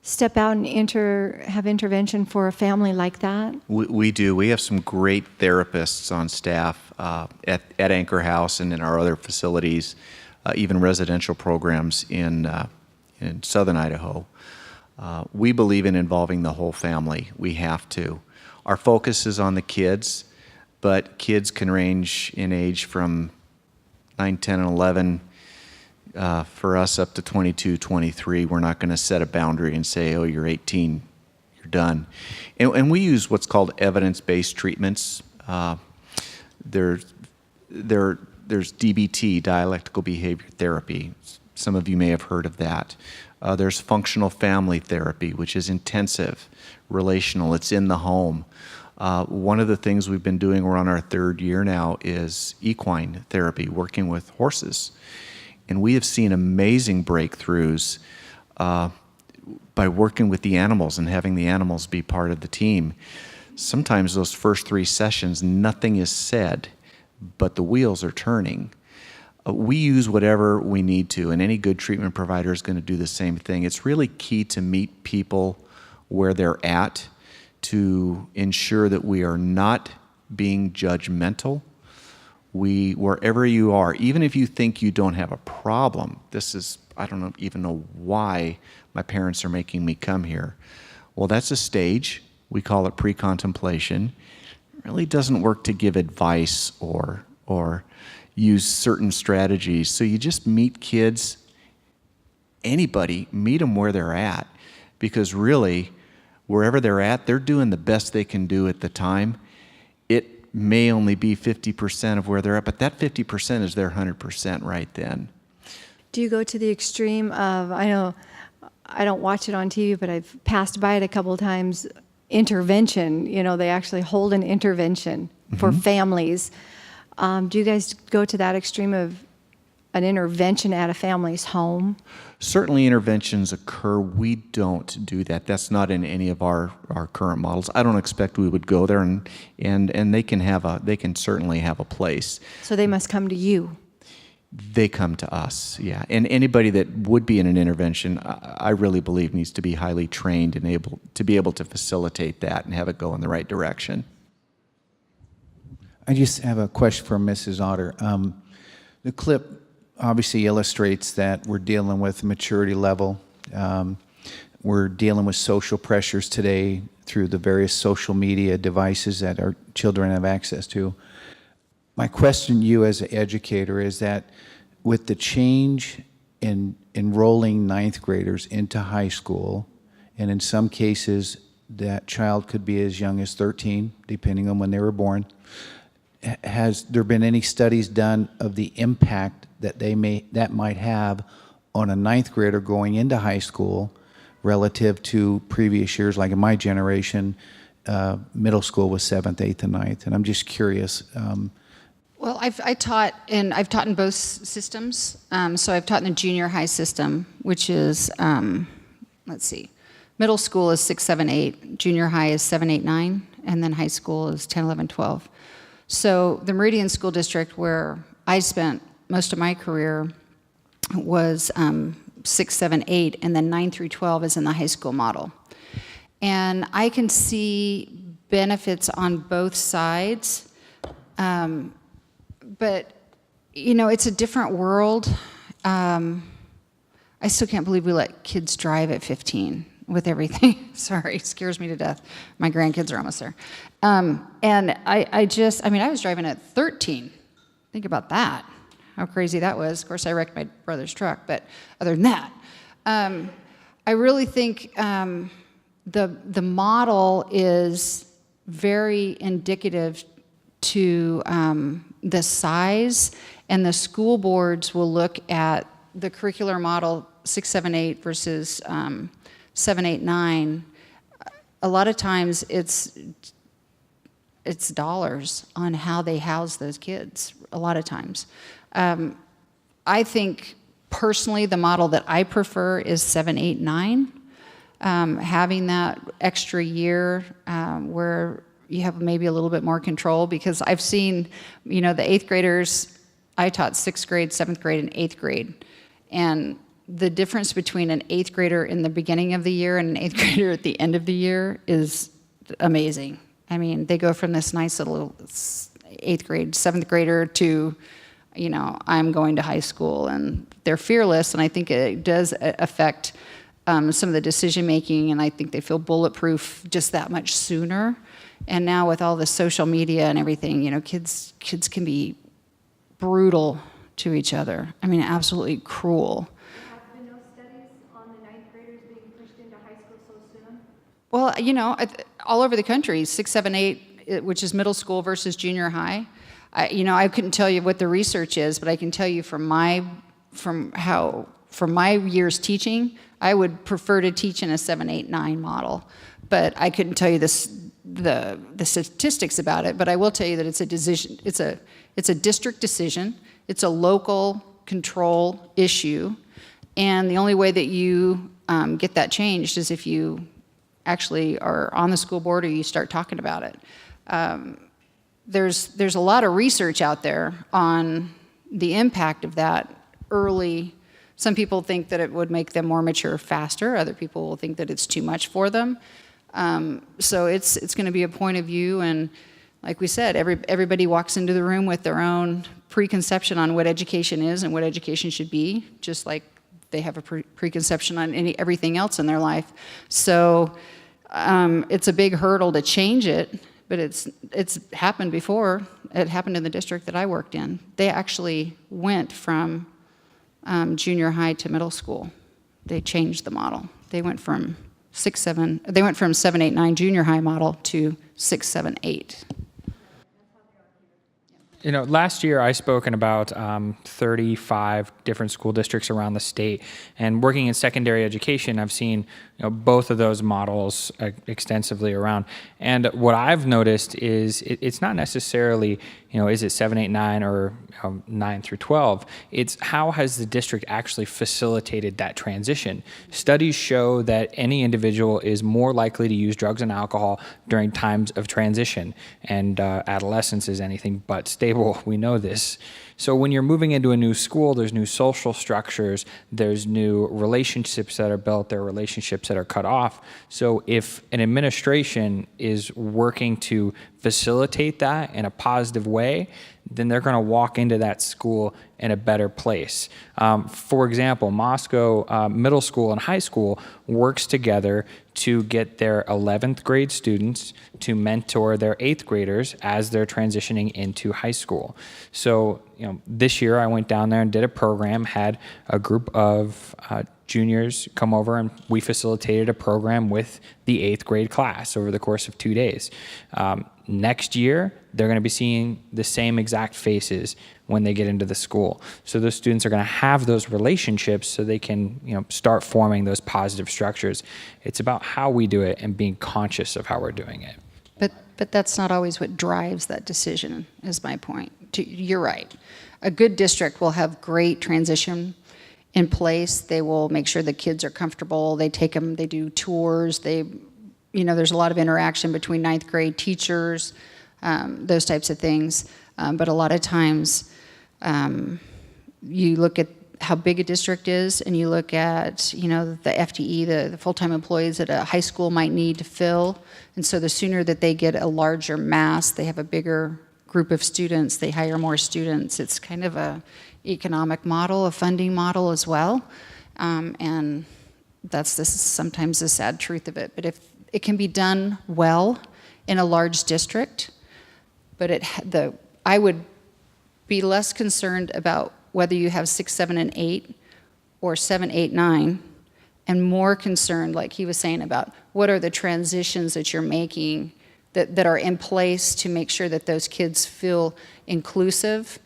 step out and have intervention for a family like that? We do. We have some great therapists on staff at Anchor House and in our other facilities. even residential programs in southern Idaho. We believe in involving the whole family. We have to. Our focus is on the kids, but kids can range in age from 9, 10, and 11, for us up to 22, 23. We're not going to set a boundary and say, oh, you're 18, you're done. And we use what's called evidence-based treatments. There's DBT, dialectical behavior therapy. Some of you may have heard of that. There's functional family therapy, which is intensive, relational. It's in the home. One of the things we've been doing, we're on our 3rd year now, is equine therapy, working with horses. And we have seen amazing breakthroughs by working with the animals and having the animals be part of the team. Sometimes those first 3 sessions, nothing is said, but the wheels are turning. We use whatever we need to, and any good treatment provider is going to do the same thing. It's really key to meet people where they're at, to ensure that we are not being judgmental. Wherever you are, even if you think you don't have a problem, I don't even know why my parents are making me come here. Well, that's a stage. We call it pre-contemplation. It really doesn't work to give advice or use certain strategies. So you just meet kids, anybody, meet them where they're at, because really, wherever they're at, they're doing the best they can do at the time. It may only be 50% of where they're at, but that 50% is their 100% right then. Do you go to the extreme of, I know I don't watch it on TV, but I've passed by it a couple of times, intervention, they actually hold an intervention for families. Do you guys go to that extreme of an intervention at a family's home? Certainly interventions occur. We don't do that. That's not in any of our current models. I don't expect we would go there, and they can certainly have a place. So they must come to you. They come to us, yeah. And anybody that would be in an intervention, I really believe needs to be highly trained and able to facilitate that and have it go in the right direction. I just have a question for Mrs. Otter. The clip obviously illustrates that we're dealing with maturity level. We're dealing with social pressures today through the various social media devices that our children have access to. My question to you as an educator is that with the change in enrolling 9th graders into high school, and in some cases that child could be as young as 13, depending on when they were born, has there been any studies done of the impact that might have on a 9th grader going into high school relative to previous years? Like in my generation, middle school was 7th, 8th, and 9th, and I'm just curious. Well, I've taught in both systems. So I've taught in the junior high system, which is, middle school is 6, 7, 8, junior high is 7, 8, 9, and then high school is 10, 11, 12. So the Meridian School District, where I spent most of my career, was 6, 7, 8, and then 9 through 12 is in the high school model. And I can see benefits on both sides. But, it's a different world. I still can't believe we let kids drive at 15 with everything. Sorry, it scares me to death. My grandkids are almost there. And I was driving at 13. Think about that, how crazy that was. Of course, I wrecked my brother's truck, but other than that, I really think the model is very indicative to the size, and the school boards will look at the curricular model 6, 7, 8 versus 7, 8, 9. A lot of times it's dollars on how they house those kids, a lot of times. I think personally the model that I prefer is 7, 8, 9. Having that extra year where you have maybe a little bit more control, because I've seen, the 8th graders, I taught 6th grade, 7th grade, and 8th grade. And the difference between an 8th grader in the beginning of the year and an 8th grader at the end of the year is amazing. I mean, they go from this nice little 8th grade, 7th grader to you know, I'm going to high school, and they're fearless, and I think it does affect some of the decision making, and I think they feel bulletproof just that much sooner. And now with all the social media and everything, you know, kids can be brutal to each other. I mean, absolutely cruel. Have there been no studies on the ninth graders being pushed into high school so soon? Well, you know, all over the country, 6, 7, 8, which is middle school versus junior high. I couldn't tell you what the research is, but I can tell you from my years teaching, I would prefer to teach in a 7, 8, 9 model. But I couldn't tell you the statistics about it. But I will tell you that it's a decision. It's a district decision. It's a local control issue, and the only way that you get that changed is if you actually are on the school board or you start talking about it. There's a lot of research out there on the impact of that early. Some people think that it would make them more mature faster. Other people will think that it's too much for them. So it's going to be a point of view, and like we said, everybody walks into the room with their own preconception on what education is and what education should be, just like they have a preconception on everything else in their life. So it's a big hurdle to change it, but it's happened before. It happened in the district that I worked in. They actually went from junior high to middle school. They changed the model. They went from 7, 8, 9 junior high model to 6, 7, 8. You know, last year I spoke in about 35 different school districts around the state, and working in secondary education, I've seen both of those models extensively around. And what I've noticed is it's not necessarily, is it 7, 8, 9 or 9 through 12? It's how has the district actually facilitated that transition? Studies show that any individual is more likely to use drugs and alcohol during times of transition, and adolescence is anything but stable. We know this. So when you're moving into a new school, there's new social structures, there's new relationships that are built, there are relationships that are cut off. So if an administration is working to facilitate that in a positive way, then they're going to walk into that school in a better place. For example, Moscow Middle School and High School works together to get their 11th grade students to mentor their 8th graders as they're transitioning into high school. So, this year I went down there and did a program, had a group of juniors come over, and we facilitated a program with the 8th grade class over the course of 2 days. Next year, they're going to be seeing the same exact faces when they get into the school. So those students are going to have those relationships so they can, start forming those positive structures. It's about how we do it and being conscious of how we're doing it. But that's not always what drives that decision, is my point. You're right. A good district will have great transition in place. They will make sure the kids are comfortable. They take them, they do tours. There's a lot of interaction between 9th grade teachers, those types of things. But a lot of times, you look at how big a district is, and you look at, the FTE, the full-time employees that a high school might need to fill. And so the sooner that they get a larger mass, they have a bigger group of students, they hire more students. It's kind of a economic model, a funding model as well. And this is sometimes the sad truth of it. But if it can be done well in a large district, but I would be less concerned about whether you have 6, 7, and 8 or 7, 8, 9, and more concerned, like he was saying, about what are the transitions that you're making that are in place to make sure that those kids feel inclusive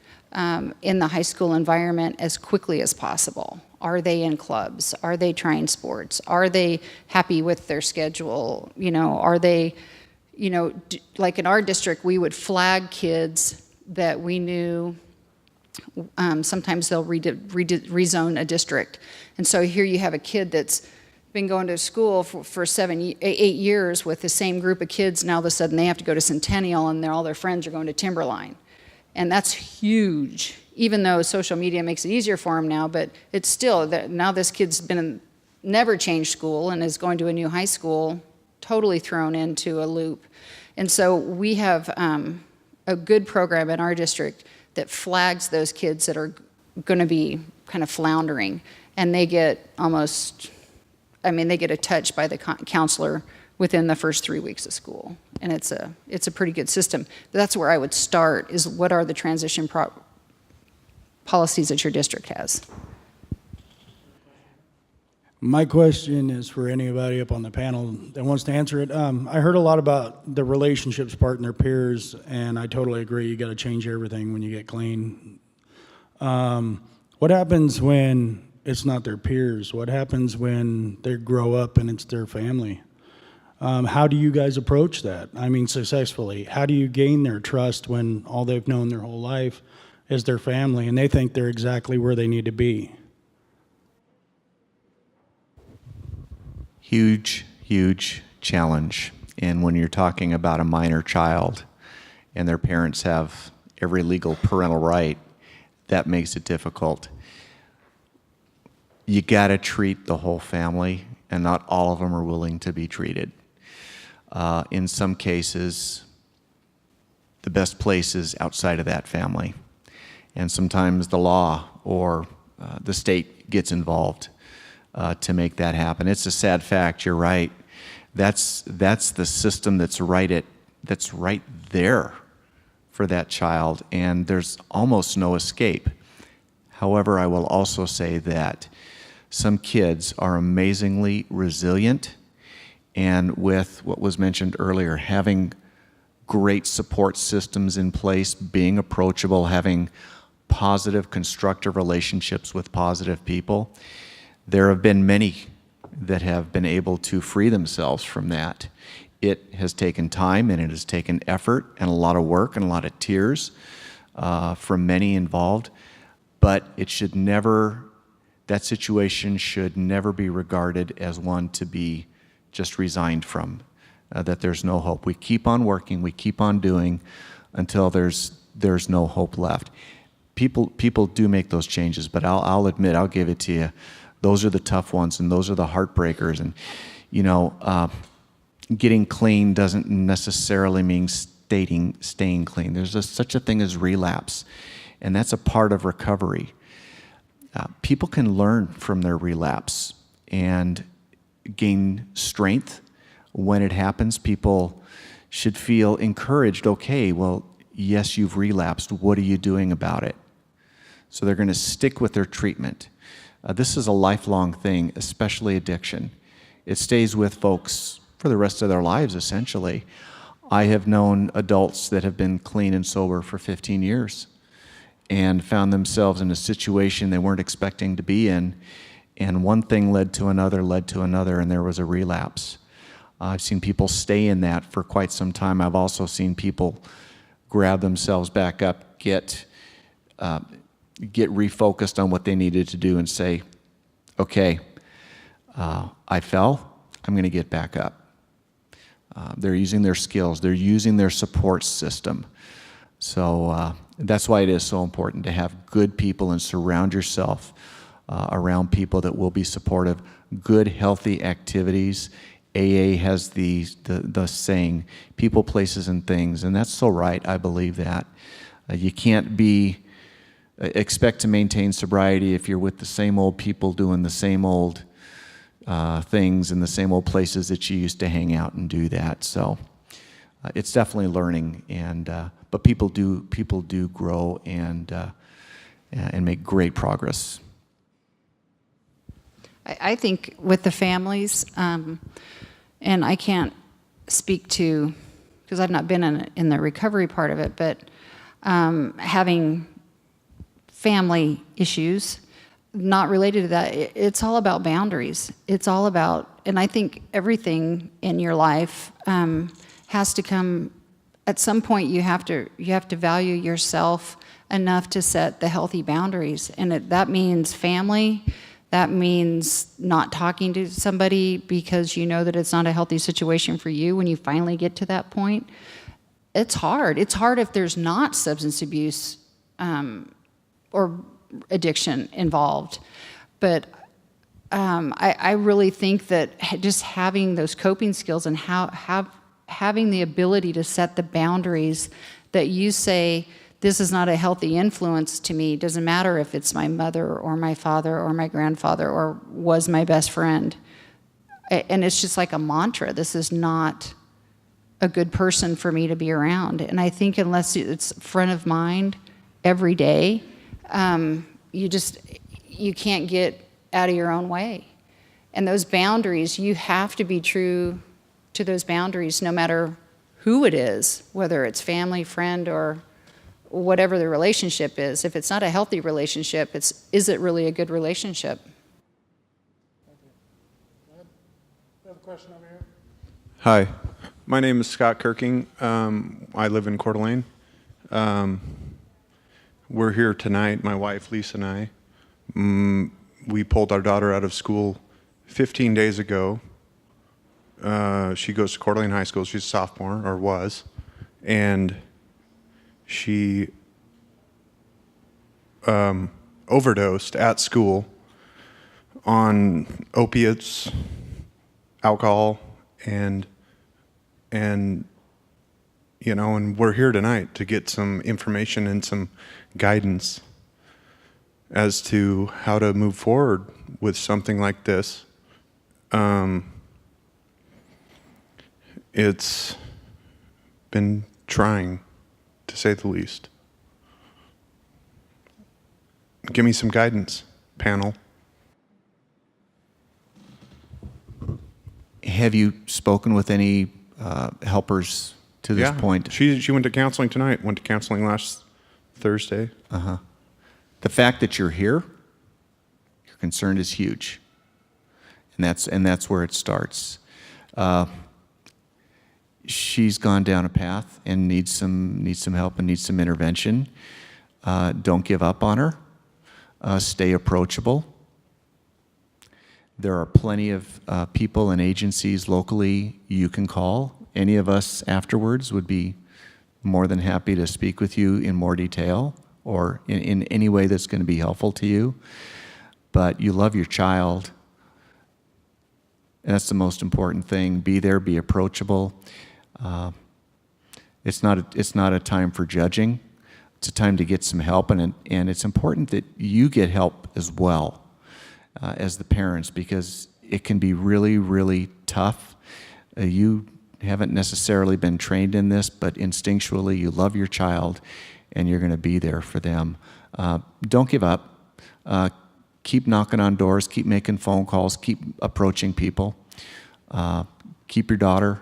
in the high school environment as quickly as possible. Are they in clubs? Are they trying sports? Are they happy with their schedule? Are they, like in our district, we would flag kids that we knew. Sometimes they'll rezone a district. And so here you have a kid that's been going to school for 8 years with the same group of kids. Now all of a sudden they have to go to Centennial, and all their friends are going to Timberline. And that's huge, even though social media makes it easier for them now, but it's still, now this kid's never changed school and is going to a new high school, totally thrown into a loop. And so we have a good program in our district that flags those kids that are going to be kind of floundering, and they get they get a touch by the counselor within the first 3 weeks of school, and it's a pretty good system. But that's where I would start, is what are the transition policies that your district has? My question is for anybody up on the panel that wants to answer it. I heard a lot about the relationships part and their peers, and I totally agree. You got to change everything when you get clean. What happens when it's not their peers? What happens when they grow up and it's their family? How do you guys approach that? I mean, successfully. How do you gain their trust when all they've known their whole life is their family, and they think they're exactly where they need to be? Huge, huge challenge. And when you're talking about a minor child and their parents have every legal parental right, that makes it difficult. You got to treat the whole family, and not all of them are willing to be treated. In some cases, the best place is outside of that family. And sometimes the law or the state gets involved to make that happen. It's a sad fact. You're right. That's the system that's right there for that child, and there's almost no escape. However, I will also say that some kids are amazingly resilient, and with what was mentioned earlier, having great support systems in place, being approachable, having positive, constructive relationships with positive people, there have been many that have been able to free themselves from that. It has taken time, and it has taken effort and a lot of work and a lot of tears from many involved, but it should never, that situation should never be regarded as one to be just resigned from, that there's no hope. We keep on working, we keep on doing until there's no hope left. People do make those changes, but I'll admit, I'll give it to you, those are the tough ones, and those are the heartbreakers. And getting clean doesn't necessarily mean staying clean. There's such a thing as relapse, and that's a part of recovery. People can learn from their relapse and gain strength when it happens. People should feel encouraged. Okay, well, yes, you've relapsed. What are you doing about it? So they're going to stick with their treatment. This is a lifelong thing, especially addiction. It stays with folks for the rest of their lives, essentially. I have known adults that have been clean and sober for 15 years and found themselves in a situation they weren't expecting to be in, and one thing led to another, and there was a relapse. I've seen people stay in that for quite some time. I've also seen people grab themselves back up, get refocused on what they needed to do and say, okay, I fell, I'm going to get back up. They're using their skills, they're using their support system. So that's why it is so important to have good people and surround yourself around people that will be supportive. Good, healthy activities. AA has the saying, people, places, and things, and that's so right. I believe that. You can't expect to maintain sobriety if you're with the same old people doing the same old things in the same old places that you used to hang out and do that. So it's definitely learning, and but people do grow and make great progress. I think with the families, and I can't speak to, because I've not been in the recovery part of it, but having family issues not related to that, it's all about boundaries. It's all about, and I think everything in your life has to come, at some point you have to value yourself enough to set the healthy boundaries, and that means family. That means not talking to somebody because you know that it's not a healthy situation for you when you finally get to that point. It's hard. It's hard if there's not substance abuse or addiction involved. But I really think that just having those coping skills and having the ability to set the boundaries that you say, this is not a healthy influence to me. It doesn't matter if it's my mother or my father or my grandfather or was my best friend. And it's just like a mantra. This is not a good person for me to be around. And I think unless it's front of mind every day, you can't get out of your own way. And those boundaries, you have to be true to those boundaries no matter who it is, whether it's family, friend, or whatever the relationship is. If it's not a healthy relationship, is it really a good relationship? We have a question over here. Hi, my name is Scott Kirking. I live in Coeur d'Alene. We're here tonight, my wife Lisa and I. We pulled our daughter out of school 15 days ago. She goes to Coeur d'Alene High School. She's a sophomore, or was, and she overdosed at school on opiates, alcohol, and we're here tonight to get some information and some guidance as to how to move forward with something like this. It's been trying, to say the least. Give me some guidance, panel. Have you spoken with any helpers to this point? She went to counseling tonight, went to counseling last Thursday. Uh-huh. The fact that you're here, your concern is huge. And that's where it starts. She's gone down a path and needs some help and needs some intervention. Don't give up on her. Stay approachable. There are plenty of people and agencies locally you can call. Any of us afterwards would be more than happy to speak with you in more detail or in any way that's going to be helpful to you. But you love your child. And that's the most important thing. Be there, be approachable. It's not a time for judging. It's a time to get some help, and it's important that you get help as well as the parents, because it can be really, really tough. You haven't necessarily been trained in this, but instinctually you love your child, and you're going to be there for them. Don't give up. Keep knocking on doors. Keep making phone calls. Keep approaching people. Keep your daughter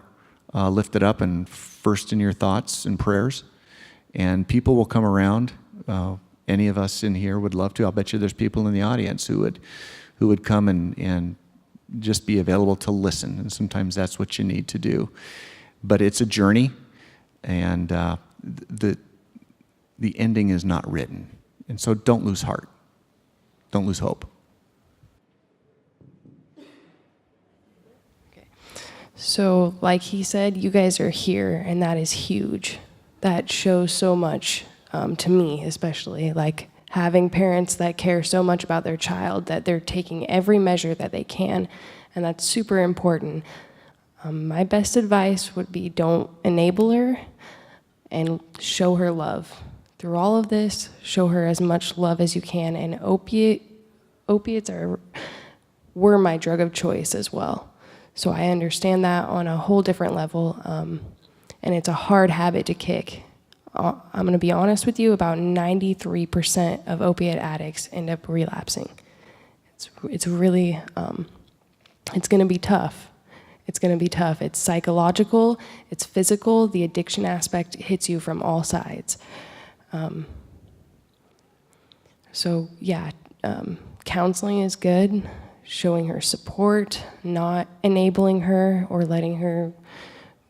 lifted up and first in your thoughts and prayers, and people will come around. Any of us in here would love to. I'll bet you there's people in the audience who would come and just be available to listen, and sometimes that's what you need to do. But it's a journey, and the ending is not written, and so don't lose heart. Don't lose hope. So, like he said, you guys are here, and that is huge. That shows so much to me, especially, like having parents that care so much about their child that they're taking every measure that they can, and that's super important. My best advice would be don't enable her and show her love. Through all of this, show her as much love as you can, and opiates were my drug of choice as well. So I understand that on a whole different level, and it's a hard habit to kick. I'm going to be honest with you, about 93% of opiate addicts end up relapsing. It's really, it's going to be tough. It's going to be tough. It's psychological, it's physical, the addiction aspect hits you from all sides. Counseling is good. Showing her support, not enabling her or letting her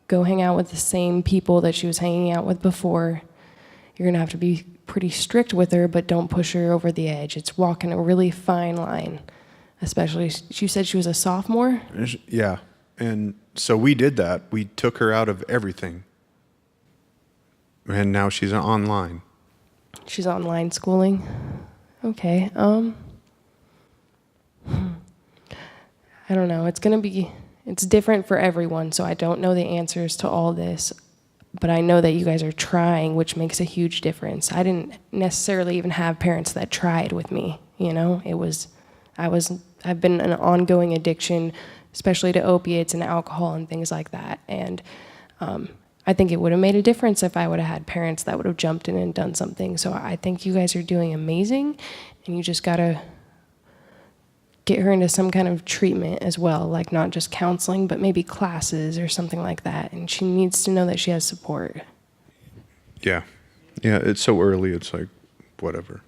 go hang out with the same people that she was hanging out with before. You're going to have to be pretty strict with her, but don't push her over the edge. It's walking a really fine line, especially, she said she was a sophomore? Yeah, and so we did that. We took her out of everything, and now she's online. She's online schooling? Okay, I don't know. It's different for everyone, so I don't know the answers to all this. but I know that you guys are trying, which makes a huge difference. I didn't necessarily even have parents that tried with me, you know? I've been in an ongoing addiction, especially to opiates and alcohol and things like that. And I think it would have made a difference if I would have had parents that would have jumped in and done something. So I think you guys are doing amazing, and you just gotta get her into some kind of treatment as well, like not just counseling, but maybe classes or something like that. And she needs to know that she has support. Yeah. Yeah, it's so early, it's like, whatever.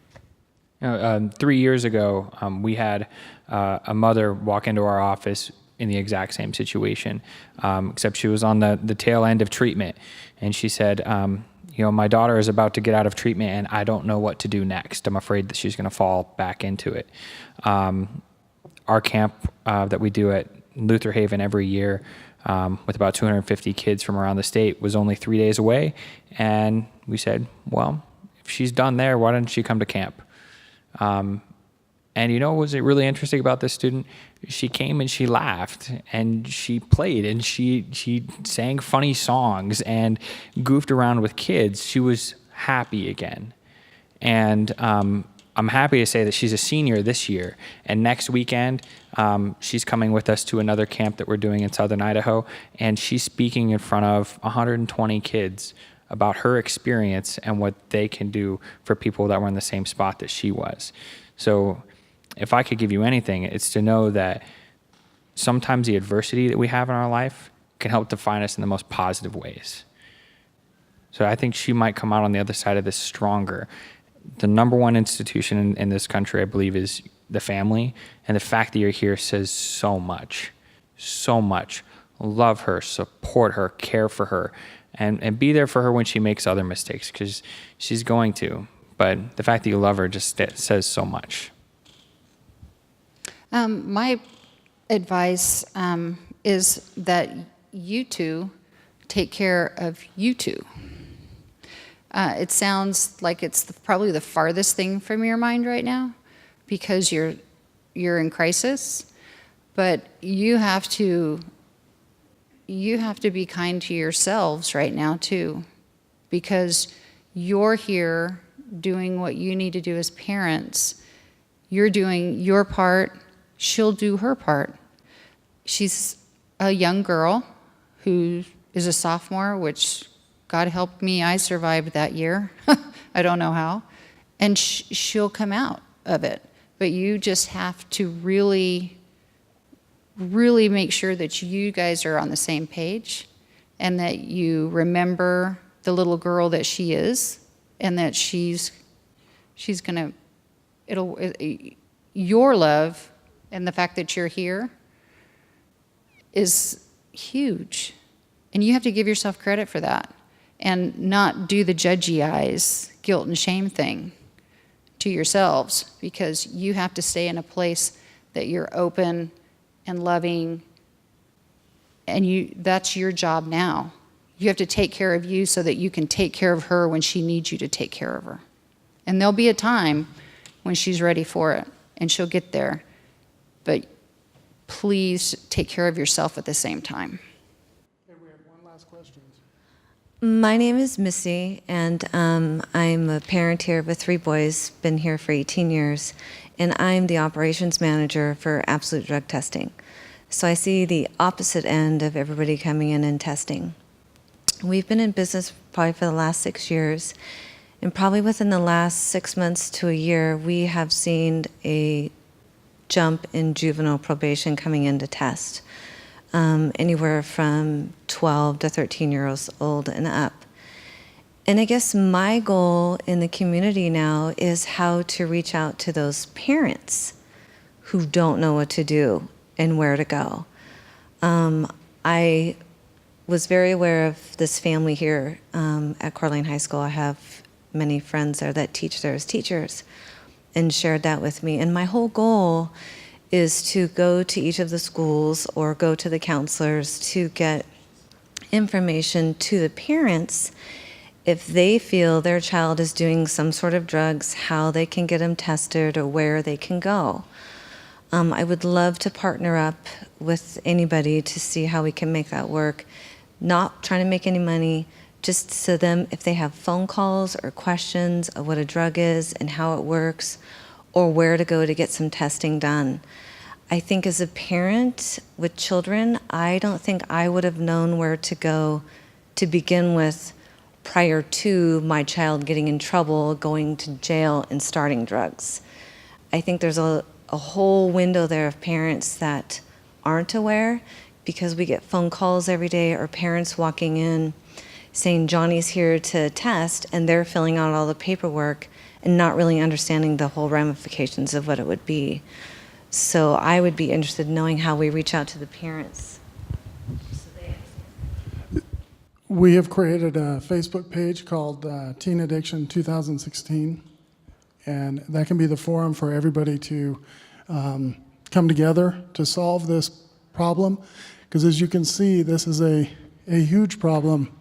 3 years ago, we had a mother walk into our office in the exact same situation, except she was on the tail end of treatment. And she said, my daughter is about to get out of treatment and I don't know what to do next. I'm afraid that she's going to fall back into it. Our camp that we do at Luther Haven every year with about 250 kids from around the state was only 3 days away. And we said, well, if she's done there, why doesn't she come to camp? And what was really interesting about this student? She came and she laughed and she played and she sang funny songs and goofed around with kids. She was happy again. And I'm happy to say that she's a senior this year. And next weekend, she's coming with us to another camp that we're doing in southern Idaho. And she's speaking in front of 120 kids about her experience and what they can do for people that were in the same spot that she was. So if I could give you anything, it's to know that sometimes the adversity that we have in our life can help define us in the most positive ways. So I think she might come out on the other side of this stronger. The number one institution in this country, I believe, is the family. And the fact that you're here says so much, so much. Love her, support her, care for her, and be there for her when she makes other mistakes, because she's going to. But the fact that you love her just says so much. My advice is that you two take care of you two. It sounds like it's probably the farthest thing from your mind right now because you're in crisis, but you have to be kind to yourselves right now too, because you're here doing what you need to do as parents. You're doing your part. She'll do her part. She's a young girl who is a sophomore, which God help me, I survived that year. I don't know how. And she'll come out of it. But you just have to really, really make sure that you guys are on the same page and that you remember the little girl that she is and that she's gonna, your love and the fact that you're here is huge. And you have to give yourself credit for that and not do the judgy eyes, guilt and shame thing to yourselves, because you have to stay in a place that you're open and loving, and that's your job now. You have to take care of you so that you can take care of her when she needs you to take care of her. And there'll be a time when she's ready for it, and she'll get there. But please take care of yourself at the same time. Okay, we have one last question. My name is Missy, and I'm a parent here with 3 boys, been here for 18 years, and I'm the operations manager for Absolute Drug Testing. So I see the opposite end of everybody coming in and testing. We've been in business probably for the last 6 years, and probably within the last 6 months to a year, we have seen a jump in juvenile probation coming in to test, anywhere from 12 to 13 years old and up. And I guess my goal in the community now is how to reach out to those parents who don't know what to do and where to go. I was very aware of this family here at Coeur High School. I have many friends there that teach there as teachers, and shared that with me. And my whole goal is to go to each of the schools or go to the counselors to get information to the parents if they feel their child is doing some sort of drugs, how they can get them tested or where they can go. I would love to partner up with anybody to see how we can make that work. Not trying to make any money, just so them, if they have phone calls or questions of what a drug is and how it works, or where to go to get some testing done. I think as a parent with children, I don't think I would have known where to go to begin with prior to my child getting in trouble, going to jail, and starting drugs. I think there's a whole window there of parents that aren't aware, because we get phone calls every day or parents walking in saying Johnny's here to test, and they're filling out all the paperwork and not really understanding the whole ramifications of what it would be. So I would be interested in knowing how we reach out to the parents. We have created a Facebook page called Teen Addiction 2016, and that can be the forum for everybody to come together to solve this problem, because as you can see, this is a huge problem.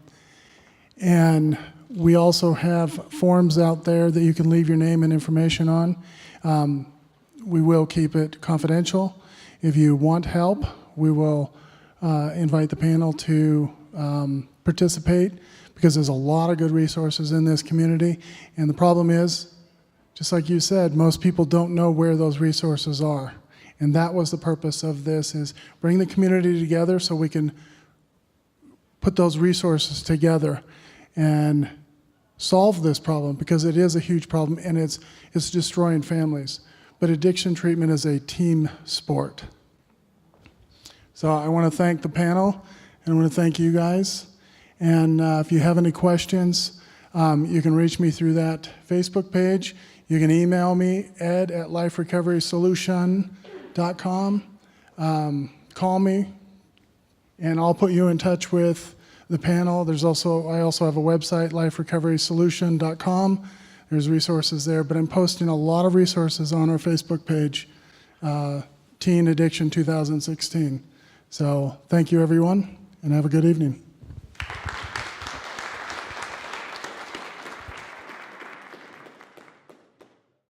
And we also have forms out there that you can leave your name and information on. We will keep it confidential. If you want help, we will invite the panel to participate, because there's a lot of good resources in this community. And the problem is, just like you said, most people don't know where those resources are. And that was the purpose of this, is bring the community together so we can put those resources together and solve this problem, because it is a huge problem and it's destroying families. But addiction treatment is a team sport. So I want to thank the panel, and I want to thank you guys. And if you have any questions, you can reach me through that Facebook page. You can email me, ed@liferecoverysolution.com. Call me, and I'll put you in touch with the panel. I also have a website, liferecoverysolution.com. There's resources there, but I'm posting a lot of resources on our Facebook page, Teen Addiction 2016. So thank you, everyone, and have a good evening.